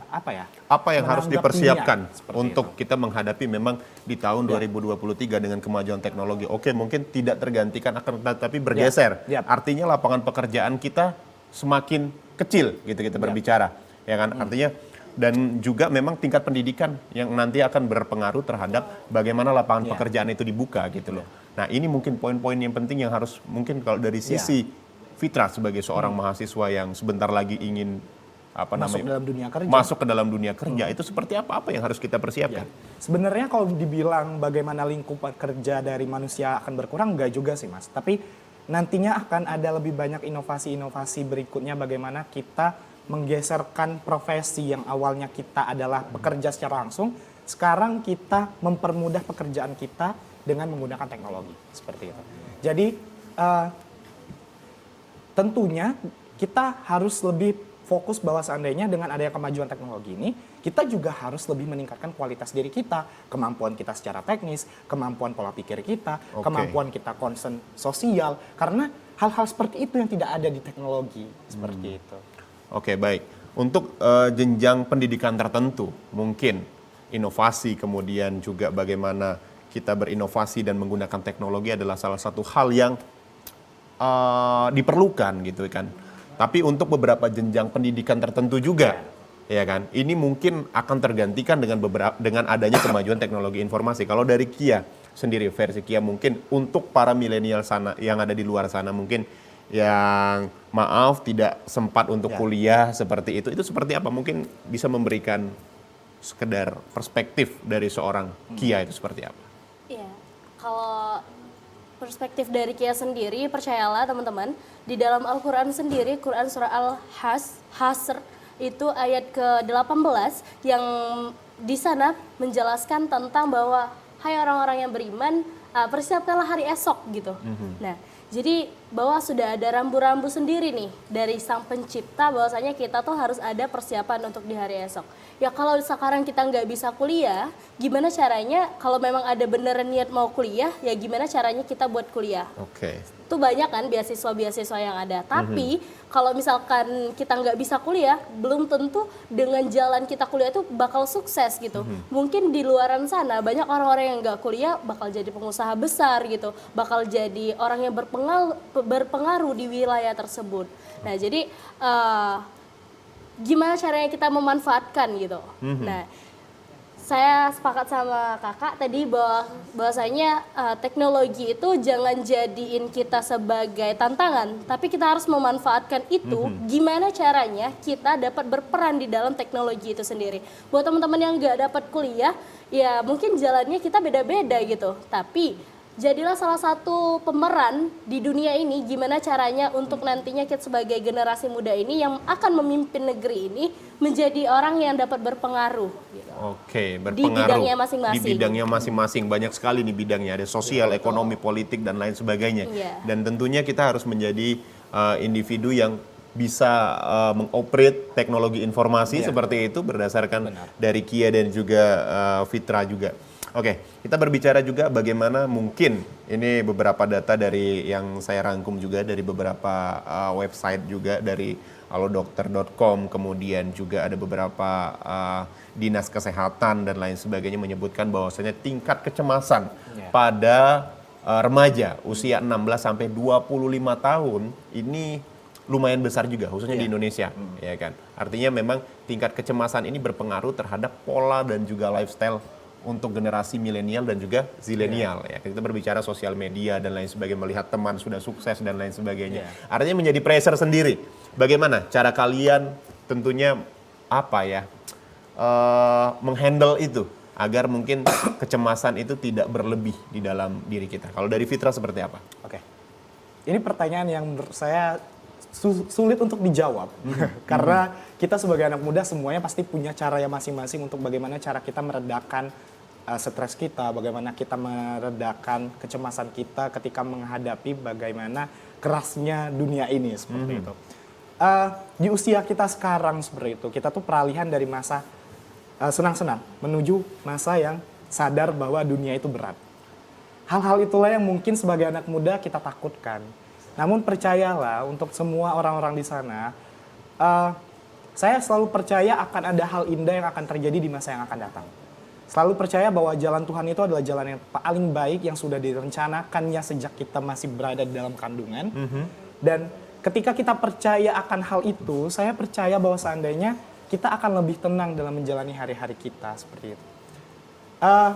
A: apa yang harus dipersiapkan untuk
B: itu.
A: kita menghadapi memang di tahun 2023 dengan kemajuan teknologi. Oke, mungkin tidak tergantikan akan tetapi bergeser. Artinya lapangan pekerjaan kita semakin kecil gitu kita berbicara. Ya kan? Artinya dan juga memang tingkat pendidikan yang nanti akan berpengaruh terhadap bagaimana lapangan pekerjaan itu dibuka gitu loh. Nah, ini mungkin poin-poin yang penting yang harus mungkin kalau dari sisi Fitra sebagai seorang mahasiswa yang sebentar lagi ingin masuk ke dalam dunia kerja itu seperti apa yang harus kita persiapkan?
B: Sebenarnya kalau dibilang bagaimana lingkupan kerja dari manusia akan berkurang, enggak juga sih Mas. Tapi nantinya akan ada lebih banyak inovasi-inovasi berikutnya bagaimana kita menggeserkan profesi yang awalnya kita adalah bekerja secara langsung, sekarang kita mempermudah pekerjaan kita dengan menggunakan teknologi seperti itu. Jadi tentunya kita harus lebih fokus bahwa seandainya dengan adanya kemajuan teknologi ini, kita juga harus lebih meningkatkan kualitas diri kita, kemampuan kita secara teknis, kemampuan pola pikir kita, kemampuan kita concern sosial, karena hal-hal seperti itu yang tidak ada di teknologi, seperti itu.
A: Oke, baik. Untuk jenjang pendidikan tertentu, mungkin inovasi, kemudian juga bagaimana kita berinovasi dan menggunakan teknologi adalah salah satu hal yang diperlukan gitu kan. Tapi untuk beberapa jenjang pendidikan tertentu juga, ya kan. Ini mungkin akan tergantikan dengan adanya kemajuan teknologi informasi. Kalau dari Kia sendiri, versi Kia mungkin untuk para milenial sana yang ada di luar sana mungkin yang maaf tidak sempat untuk kuliah seperti itu seperti apa? Mungkin bisa memberikan sekedar perspektif dari seorang Kia itu seperti apa?
C: Iya, kalau perspektif dari Kia sendiri, percayalah teman-teman, di dalam Al-Quran sendiri, Quran surah Al-Hasr itu ayat ke-18 yang di sana menjelaskan tentang bahwa hai orang-orang yang beriman, persiapkanlah hari esok gitu. Nah, jadi bahwa sudah ada rambu-rambu sendiri nih dari Sang Pencipta bahwasanya kita tuh harus ada persiapan untuk di hari esok. Ya kalau sekarang kita nggak bisa kuliah, gimana caranya kalau memang ada beneran niat mau kuliah, ya gimana caranya kita buat kuliah. Itu banyak kan beasiswa-beasiswa yang ada. Tapi kalau misalkan kita nggak bisa kuliah, belum tentu dengan jalan kita kuliah itu bakal sukses gitu. Mungkin di luaran sana banyak orang-orang yang nggak kuliah bakal jadi pengusaha besar gitu, bakal jadi orang yang berpengaruh di wilayah tersebut. Nah jadi gimana caranya kita memanfaatkan gitu. Nah, saya sepakat sama kakak tadi bahwasanya teknologi itu jangan jadiin kita sebagai tantangan, tapi kita harus memanfaatkan itu. Gimana caranya kita dapat berperan di dalam teknologi itu sendiri. Buat teman-teman yang nggak dapat kuliah, ya mungkin jalannya kita beda-beda gitu. Tapi jadilah salah satu pemeran di dunia ini, gimana caranya untuk nantinya kita sebagai generasi muda ini yang akan memimpin negeri ini menjadi orang yang dapat berpengaruh. Gitu.
A: Berpengaruh.
C: Di bidangnya masing-masing.
A: Di bidangnya masing-masing, banyak sekali nih bidangnya, ada sosial, ekonomi, politik, dan lain sebagainya. Dan tentunya kita harus menjadi individu yang bisa mengoperate teknologi informasi seperti itu berdasarkan dari Kia dan juga Fitra juga. Oke, kita berbicara juga bagaimana mungkin ini beberapa data dari yang saya rangkum juga dari beberapa website juga dari halodokter.com, kemudian juga ada beberapa dinas kesehatan dan lain sebagainya menyebutkan bahwasanya tingkat kecemasan pada remaja usia 16 sampai 25 tahun ini lumayan besar juga khususnya di Indonesia, ya kan. Artinya memang tingkat kecemasan ini berpengaruh terhadap pola dan juga lifestyle untuk generasi milenial dan juga zilenial ya. Kita berbicara sosial media dan lain sebagainya, melihat teman sudah sukses dan lain sebagainya. Artinya menjadi pressure sendiri. Bagaimana cara kalian tentunya menghandle itu agar mungkin kecemasan itu tidak berlebih di dalam diri kita. Kalau dari Fitra seperti apa?
B: Oke. Ini pertanyaan yang menurut saya sulit untuk dijawab. Karena kita sebagai anak muda semuanya pasti punya caranya masing-masing untuk bagaimana cara kita meredakan stres kita, bagaimana kita meredakan kecemasan kita ketika menghadapi bagaimana kerasnya dunia ini seperti itu. Di usia kita sekarang seperti itu, kita tuh peralihan dari masa senang-senang menuju masa yang sadar bahwa dunia itu berat. Hal-hal itulah yang mungkin sebagai anak muda kita takutkan. Namun percayalah untuk semua orang-orang di sana, saya selalu percaya akan ada hal indah yang akan terjadi di masa yang akan datang. Selalu percaya bahwa jalan Tuhan itu adalah jalan yang paling baik yang sudah direncanakannya sejak kita masih berada di dalam kandungan. Dan ketika kita percaya akan hal itu, saya percaya bahwa seandainya kita akan lebih tenang dalam menjalani hari-hari kita seperti itu.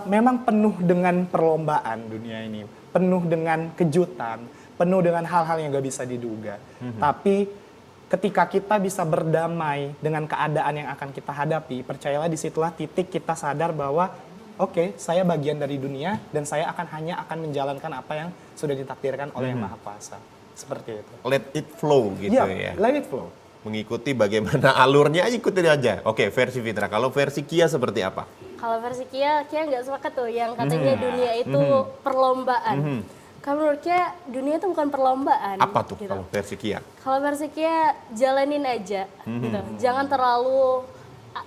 B: Memang penuh dengan perlombaan dunia ini, penuh dengan kejutan, penuh dengan hal-hal yang gak bisa diduga. Tapi ketika kita bisa berdamai dengan keadaan yang akan kita hadapi, percayalah disitulah titik kita sadar bahwa oke, saya bagian dari dunia dan saya hanya akan menjalankan apa yang sudah ditakdirkan oleh Yang Maha Kuasa. Seperti itu.
A: Let it flow gitu ya.
B: Let it flow.
A: Mengikuti bagaimana alurnya, ikutin aja. Oke, versi Fitra. Kalau versi Kia seperti apa?
C: Kalau versi Kia nggak sepakat tuh yang katanya dunia itu perlombaan. Kalau menurut Kia, dunia itu bukan perlombaan.
A: Apa tuh
C: gitu.
A: kalau versi Kia?
C: Kalau versi Kia, jalanin aja. Gitu. Jangan terlalu,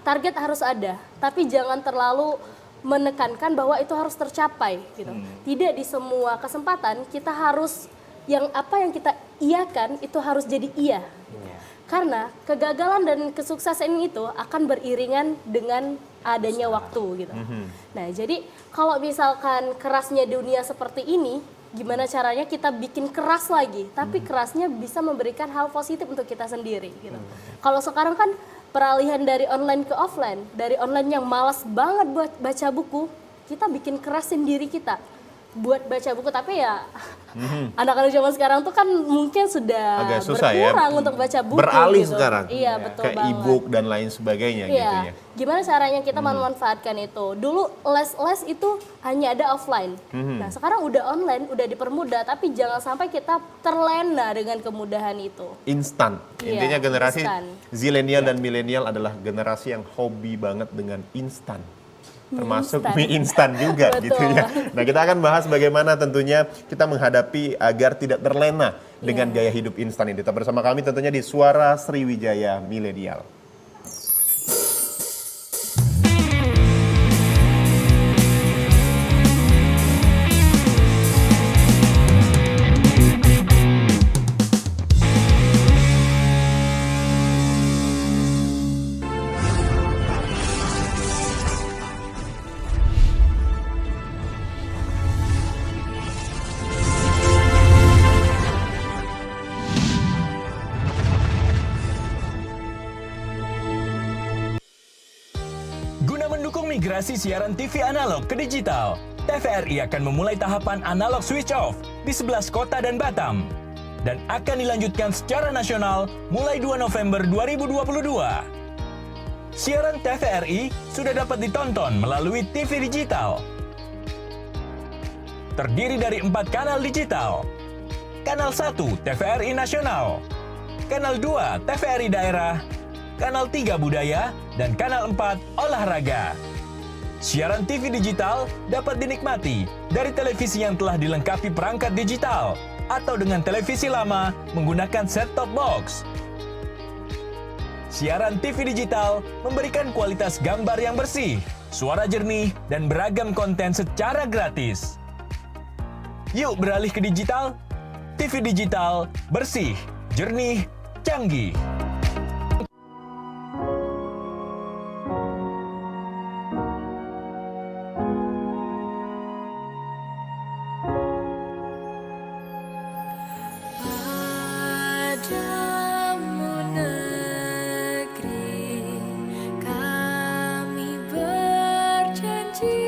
C: target harus ada, tapi jangan terlalu menekankan bahwa itu harus tercapai. Gitu. Tidak di semua kesempatan kita harus, yang kita iakan itu harus jadi iya. Karena kegagalan dan kesuksesan itu akan beriringan dengan adanya waktu gitu. Nah, jadi kalau misalkan kerasnya dunia seperti ini, gimana caranya kita bikin keras lagi, tapi kerasnya bisa memberikan hal positif untuk kita sendiri gitu. Kalau sekarang kan peralihan dari online ke offline, dari online yang malas banget buat baca buku, kita bikin kerasin diri kita buat baca buku, tapi ya anak-anak zaman sekarang tuh kan mungkin sudah
A: agak susah
C: berkurang untuk baca buku.
A: Beralih
C: gitu.
A: sekarang
C: Iya, betul
A: ke
C: banget.
A: e-book dan lain sebagainya gitu ya.
C: Gimana caranya kita memanfaatkan itu? Dulu les-les itu hanya ada offline. Nah, sekarang udah online, udah dipermudah, tapi jangan sampai kita terlena dengan kemudahan itu.
A: Instan.
C: Iya,
A: Intinya generasi
C: instan.
A: zilenial dan milenial adalah generasi yang hobi banget dengan instan. Termasuk mie instan juga gitu ya. Nah, kita akan bahas bagaimana tentunya kita menghadapi agar tidak terlena dengan gaya hidup instan ini. Tetap bersama kami tentunya di Suara Sriwijaya Milenial.
K: Migrasi siaran TV analog ke digital, TVRI akan memulai tahapan analog switch off di 11 kota dan Batam dan akan dilanjutkan secara nasional mulai 2 November 2022. Siaran TVRI sudah dapat ditonton melalui TV digital. Terdiri dari 4 kanal digital. Kanal 1 TVRI Nasional, Kanal 2 TVRI Daerah, Kanal 3 Budaya, dan Kanal 4 Olahraga. Siaran TV digital dapat dinikmati dari televisi yang telah dilengkapi perangkat digital atau dengan televisi lama menggunakan set-top box. siaran TV digital memberikan kualitas gambar yang bersih, suara jernih, dan beragam konten secara gratis. Yuk beralih ke digital. TV digital, bersih, jernih, canggih.
J: Padamu negeri kami berjanji,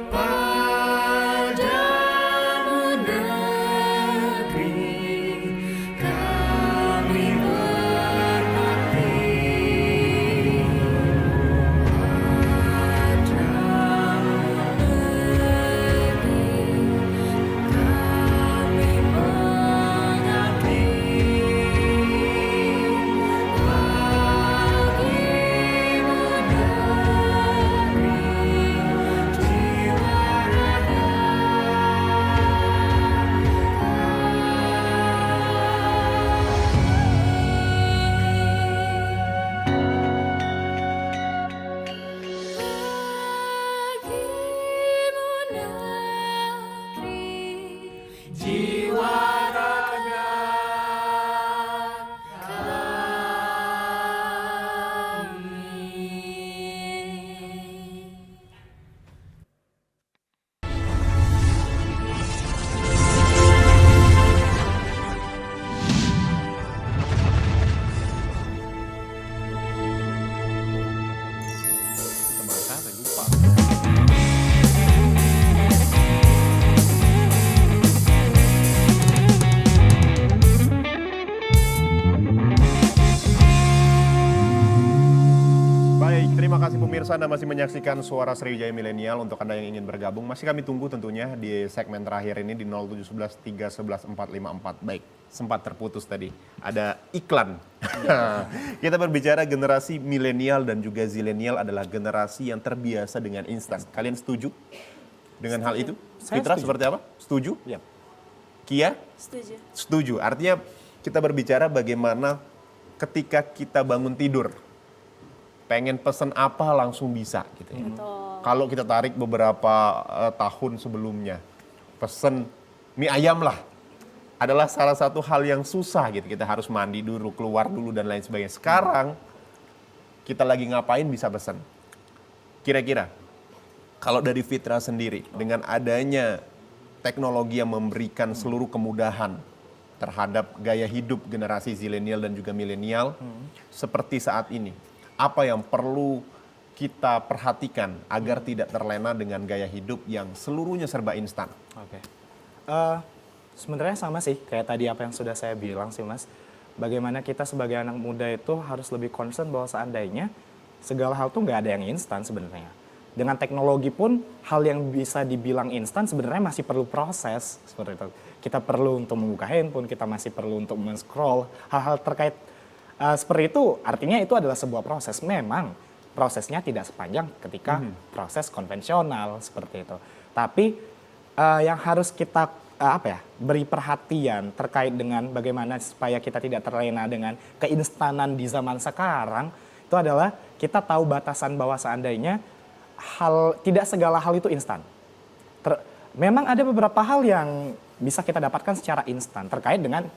J: padamu negeri kami berbakti, padamu
A: pemirsa, Anda masih menyaksikan Suara Sriwijaya Milenial. Untuk Anda yang ingin bergabung, masih kami tunggu tentunya di segmen terakhir ini di 0711 311 454. Baik, sempat terputus tadi. Ada iklan. Kita berbicara generasi milenial dan juga zilenial adalah generasi yang terbiasa dengan instan. Kalian setuju dengan hal itu? Fitra seperti apa? Setuju?
B: Ya.
A: Kia?
C: Setuju.
A: Setuju. Artinya kita berbicara bagaimana ketika kita bangun tidur, pengen pesen apa langsung bisa gitu ya. Kalau kita tarik beberapa tahun sebelumnya, pesen mie ayam lah adalah salah satu hal yang susah gitu. Kita harus mandi dulu, keluar dulu dan lain sebagainya. Sekarang kita lagi ngapain bisa pesen. Kira-kira kalau dari Fitra sendiri dengan adanya teknologi yang memberikan seluruh kemudahan terhadap gaya hidup generasi zilenial dan juga milenial seperti saat ini, apa yang perlu kita perhatikan agar tidak terlena dengan gaya hidup yang seluruhnya serba instan?
B: Oke. Sebenarnya sama sih, kayak tadi apa yang sudah saya bilang sih Mas. Bagaimana kita sebagai anak muda itu harus lebih concern bahwa seandainya segala hal tuh nggak ada yang instan sebenarnya. Dengan teknologi pun hal yang bisa dibilang instan sebenarnya masih perlu proses seperti itu. Kita perlu untuk membuka handphone, kita masih perlu untuk men-scroll. Hal-hal terkait seperti itu artinya itu adalah sebuah proses. Memang prosesnya tidak sepanjang ketika proses konvensional seperti itu. Tapi yang harus kita beri perhatian terkait dengan bagaimana supaya kita tidak terlena dengan keinstanan di zaman sekarang, itu adalah kita tahu batasan bahwa seandainya tidak segala hal itu instan. Memang ada beberapa hal yang bisa kita dapatkan secara instan terkait dengan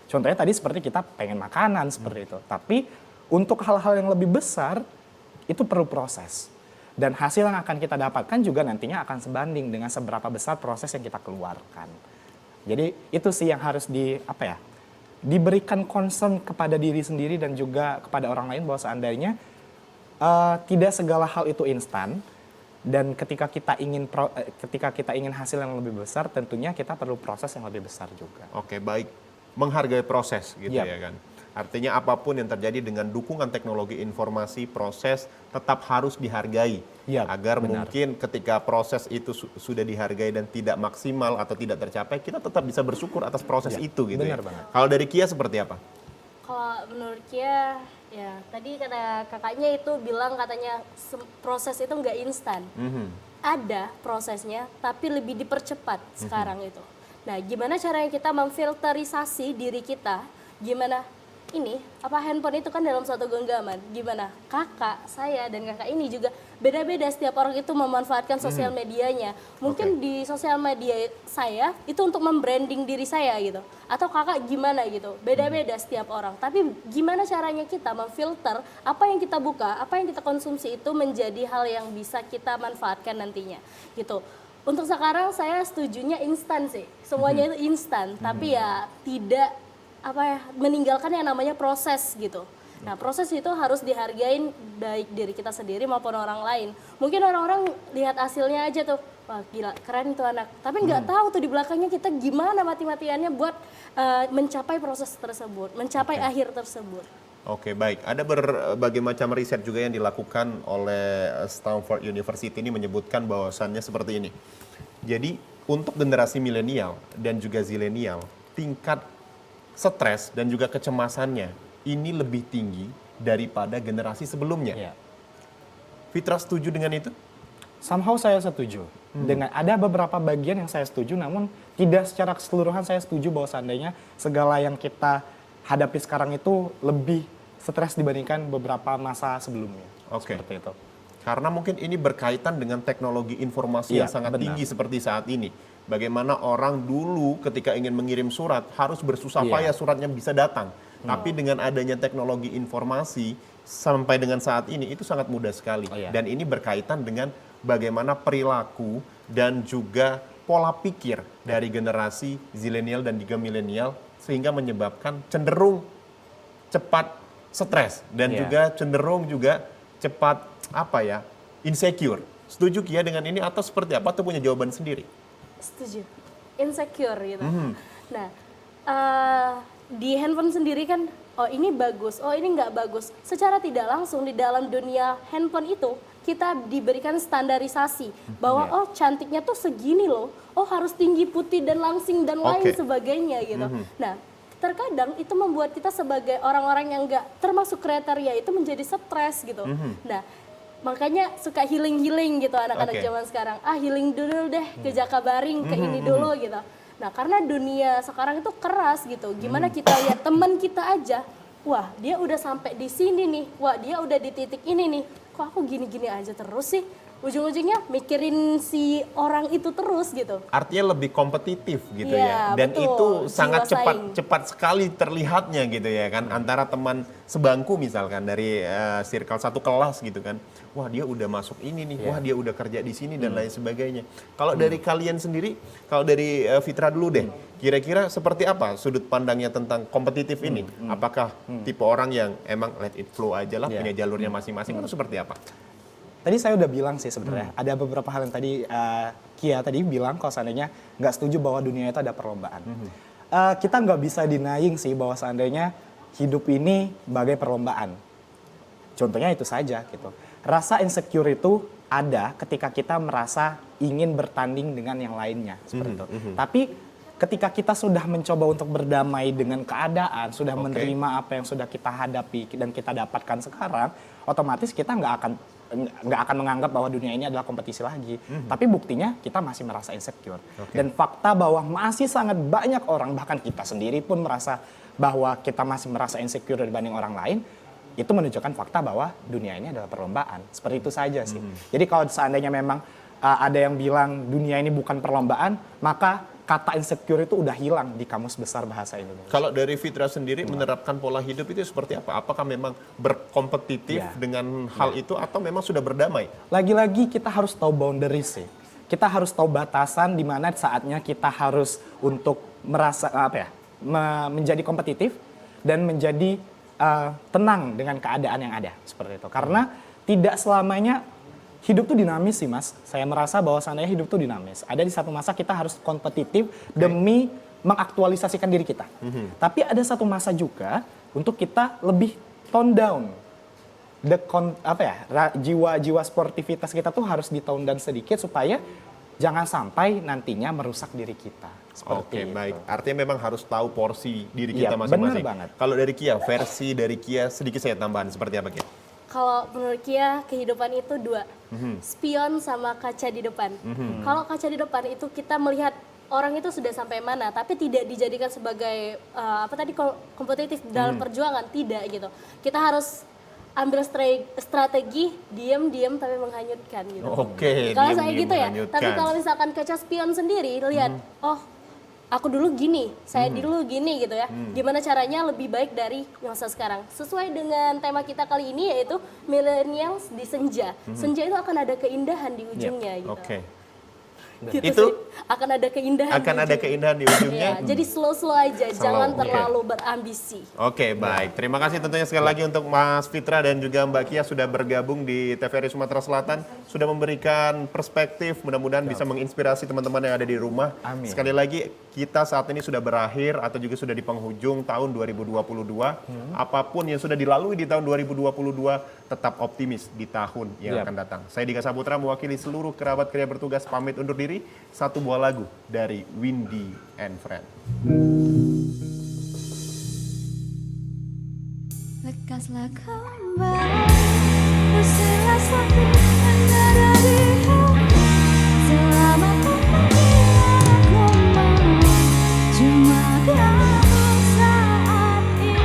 B: contohnya tadi seperti kita pengen makanan seperti itu. Tapi untuk hal-hal yang lebih besar itu perlu proses. Dan hasil yang akan kita dapatkan juga nantinya akan sebanding dengan seberapa besar proses yang kita keluarkan. Jadi itu sih yang harus diberikan concern kepada diri sendiri dan juga kepada orang lain bahwa seandainya tidak segala hal itu instan. Dan ketika kita ingin hasil yang lebih besar, tentunya kita perlu proses yang lebih besar juga.
A: Oke, baik. Menghargai proses gitu ya kan. Artinya apapun yang terjadi dengan dukungan teknologi informasi, proses tetap harus dihargai. Agar mungkin ketika proses itu sudah dihargai dan tidak maksimal atau tidak tercapai, kita tetap bisa bersyukur atas proses itu gitu ya. Kalau dari Kia seperti apa?
C: Kalau menurut Kia, ya tadi kata kakaknya itu bilang katanya proses itu nggak instan. Ada prosesnya, tapi lebih dipercepat sekarang itu. Nah, gimana caranya kita memfilterisasi diri kita? Gimana ini handphone itu kan dalam suatu genggaman. Gimana kakak saya dan kakak ini juga beda-beda, setiap orang itu memanfaatkan sosial medianya. Mungkin di sosial media saya itu untuk membranding diri saya gitu, atau kakak gimana gitu. Beda-beda setiap orang. Tapi gimana caranya kita memfilter apa yang kita buka, apa yang kita konsumsi itu menjadi hal yang bisa kita manfaatkan nantinya gitu. Untuk sekarang saya setujunya instan sih, semuanya itu instan. Tapi ya tidak meninggalkan yang namanya proses gitu. Nah, proses itu harus dihargain baik diri kita sendiri maupun orang lain. Mungkin orang-orang lihat hasilnya aja tuh, wah gila keren tuh anak. Tapi nggak tahu tuh di belakangnya kita gimana mati-matiannya buat mencapai proses tersebut, mencapai akhir tersebut.
A: Oke, baik. Ada berbagai macam riset juga yang dilakukan oleh Stanford University ini menyebutkan bahwasannya seperti ini. Jadi, untuk generasi milenial dan juga zilenial, tingkat stres dan juga kecemasannya ini lebih tinggi daripada generasi sebelumnya. Fitra setuju dengan itu?
B: Somehow saya setuju. Dengan ada beberapa bagian yang saya setuju, namun tidak secara keseluruhan saya setuju bahwa seandainya segala yang kita hadapi sekarang itu lebih stres dibandingkan beberapa masa sebelumnya. Seperti itu.
A: Karena mungkin ini berkaitan dengan teknologi informasi yang sangat tinggi seperti saat ini. Bagaimana orang dulu ketika ingin mengirim surat harus bersusah payah suratnya bisa datang. Tapi dengan adanya teknologi informasi sampai dengan saat ini itu sangat mudah sekali. Dan ini berkaitan dengan bagaimana perilaku dan juga pola pikir dari generasi zilenial dan juga milenial sehingga menyebabkan cenderung cepat stres dan juga cenderung juga cepat insecure. Setuju Kia dengan ini atau seperti apa atau punya jawaban sendiri?
C: Setuju, insecure gitu. Nah, di handphone sendiri kan, oh ini bagus, oh ini nggak bagus. Secara tidak langsung di dalam dunia handphone itu kita diberikan standarisasi bahwa oh cantiknya tuh segini loh, oh harus tinggi, putih dan langsing dan lain sebagainya gitu. Nah, terkadang itu membuat kita sebagai orang-orang yang nggak termasuk kriteria itu menjadi stres gitu. Nah, makanya suka healing-healing gitu anak-anak zaman sekarang. Healing dulu deh ke Jakabaring, ke ini dulu gitu. Nah, karena dunia sekarang itu keras gitu. Gimana kita lihat teman kita aja, wah dia udah sampai di sini nih, wah dia udah di titik ini nih. Kok aku gini-gini aja terus sih? Ujung-ujungnya mikirin si orang itu terus gitu.
A: Artinya lebih kompetitif gitu ya. Dan itu sangat cepat sekali terlihatnya gitu ya kan. Antara teman sebangku misalkan dari circle satu kelas gitu kan. Wah dia udah masuk ini nih, wah dia udah kerja di sini dan lain sebagainya. Kalau dari kalian sendiri, kalau dari Fitra dulu deh. Kira-kira seperti apa sudut pandangnya tentang kompetitif ini? Apakah tipe orang yang emang let it flow aja lah, punya jalurnya masing-masing atau seperti apa?
B: Tadi saya udah bilang sih sebenarnya, ada beberapa hal yang tadi Kia tadi bilang kalau seandainya nggak setuju bahwa dunia itu ada perlombaan. Kita nggak bisa denying sih bahwa seandainya hidup ini bagai perlombaan. Contohnya itu saja gitu. Rasa insecure itu ada ketika kita merasa ingin bertanding dengan yang lainnya seperti itu. Tapi ketika kita sudah mencoba untuk berdamai dengan keadaan, sudah menerima apa yang sudah kita hadapi dan kita dapatkan sekarang, otomatis kita nggak akan nggak akan menganggap bahwa dunia ini adalah kompetisi lagi. Tapi buktinya kita masih merasa insecure. Dan fakta bahwa masih sangat banyak orang, bahkan kita sendiri pun merasa bahwa kita masih merasa insecure dibanding orang lain, itu menunjukkan fakta bahwa dunia ini adalah perlombaan. Seperti itu saja sih. Jadi kalau seandainya memang ada yang bilang dunia ini bukan perlombaan, maka kata insecure itu udah hilang di Kamus Besar Bahasa Indonesia.
A: Kalau dari Fitra sendiri menerapkan pola hidup itu seperti apa? Apakah memang berkompetitif dengan hal itu atau memang sudah berdamai?
B: Lagi-lagi kita harus tahu boundaries sih. Kita harus tahu batasan di mana saatnya kita harus untuk merasa menjadi kompetitif dan menjadi tenang dengan keadaan yang ada seperti itu. Karena tidak selamanya hidup tuh dinamis sih Mas. Saya merasa bahwa seandainya hidup tuh dinamis. Ada di satu masa kita harus kompetitif demi mengaktualisasikan diri kita. Tapi ada satu masa juga untuk kita lebih tone down. Jiwa sportivitas kita tuh harus di tone down sedikit supaya jangan sampai nantinya merusak diri kita. Seperti itu.
A: Baik. Artinya memang harus tahu porsi diri kita masing-masing.
B: Benar banget.
A: Kalau dari Kia, versi dari Kia sedikit saya tambahan seperti apa Kia?
C: Kalau menurut Kia, kehidupan itu dua, spion sama kaca di depan. Kalau kaca di depan itu kita melihat orang itu sudah sampai mana, tapi tidak dijadikan sebagai kompetitif dalam perjuangan, tidak gitu. Kita harus ambil strategi diam-diam tapi menghanyutkan gitu. Kalau saya gitu ya. Tapi kalau misalkan kaca spion sendiri lihat, oh aku dulu gini, saya dulu gini gitu ya. Gimana caranya lebih baik dari masa sekarang. Sesuai dengan tema kita kali ini yaitu millennials di senja. Senja itu akan ada keindahan di ujungnya gitu. Gitu
A: itu
C: sih. Akan ada keindahan.
A: Di ujungnya.
C: Jadi slow aja, jangan terlalu berambisi.
A: Baik. Terima kasih tentunya sekali lagi untuk Mas Fitra dan juga Mbak Kia sudah bergabung di TVRI Sumatera Selatan, sudah memberikan perspektif, mudah-mudahan bisa menginspirasi teman-teman yang ada di rumah.
B: Amin.
A: Sekali lagi kita saat ini sudah berakhir atau juga sudah di penghujung tahun 2022. Apapun yang sudah dilalui di tahun 2022, tetap optimis di tahun yang akan datang. Saya Dika Saputra mewakili seluruh kerabat kerja bertugas pamit undur diri. Satu buah lagu dari Windy and Friend.
J: Lekaslah kembali, usirlah sakit yang ada di hati. Selama panggilan aku mau cuma kamu saat ini.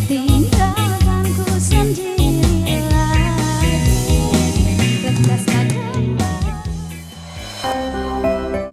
J: Tinggalkanku sendiri.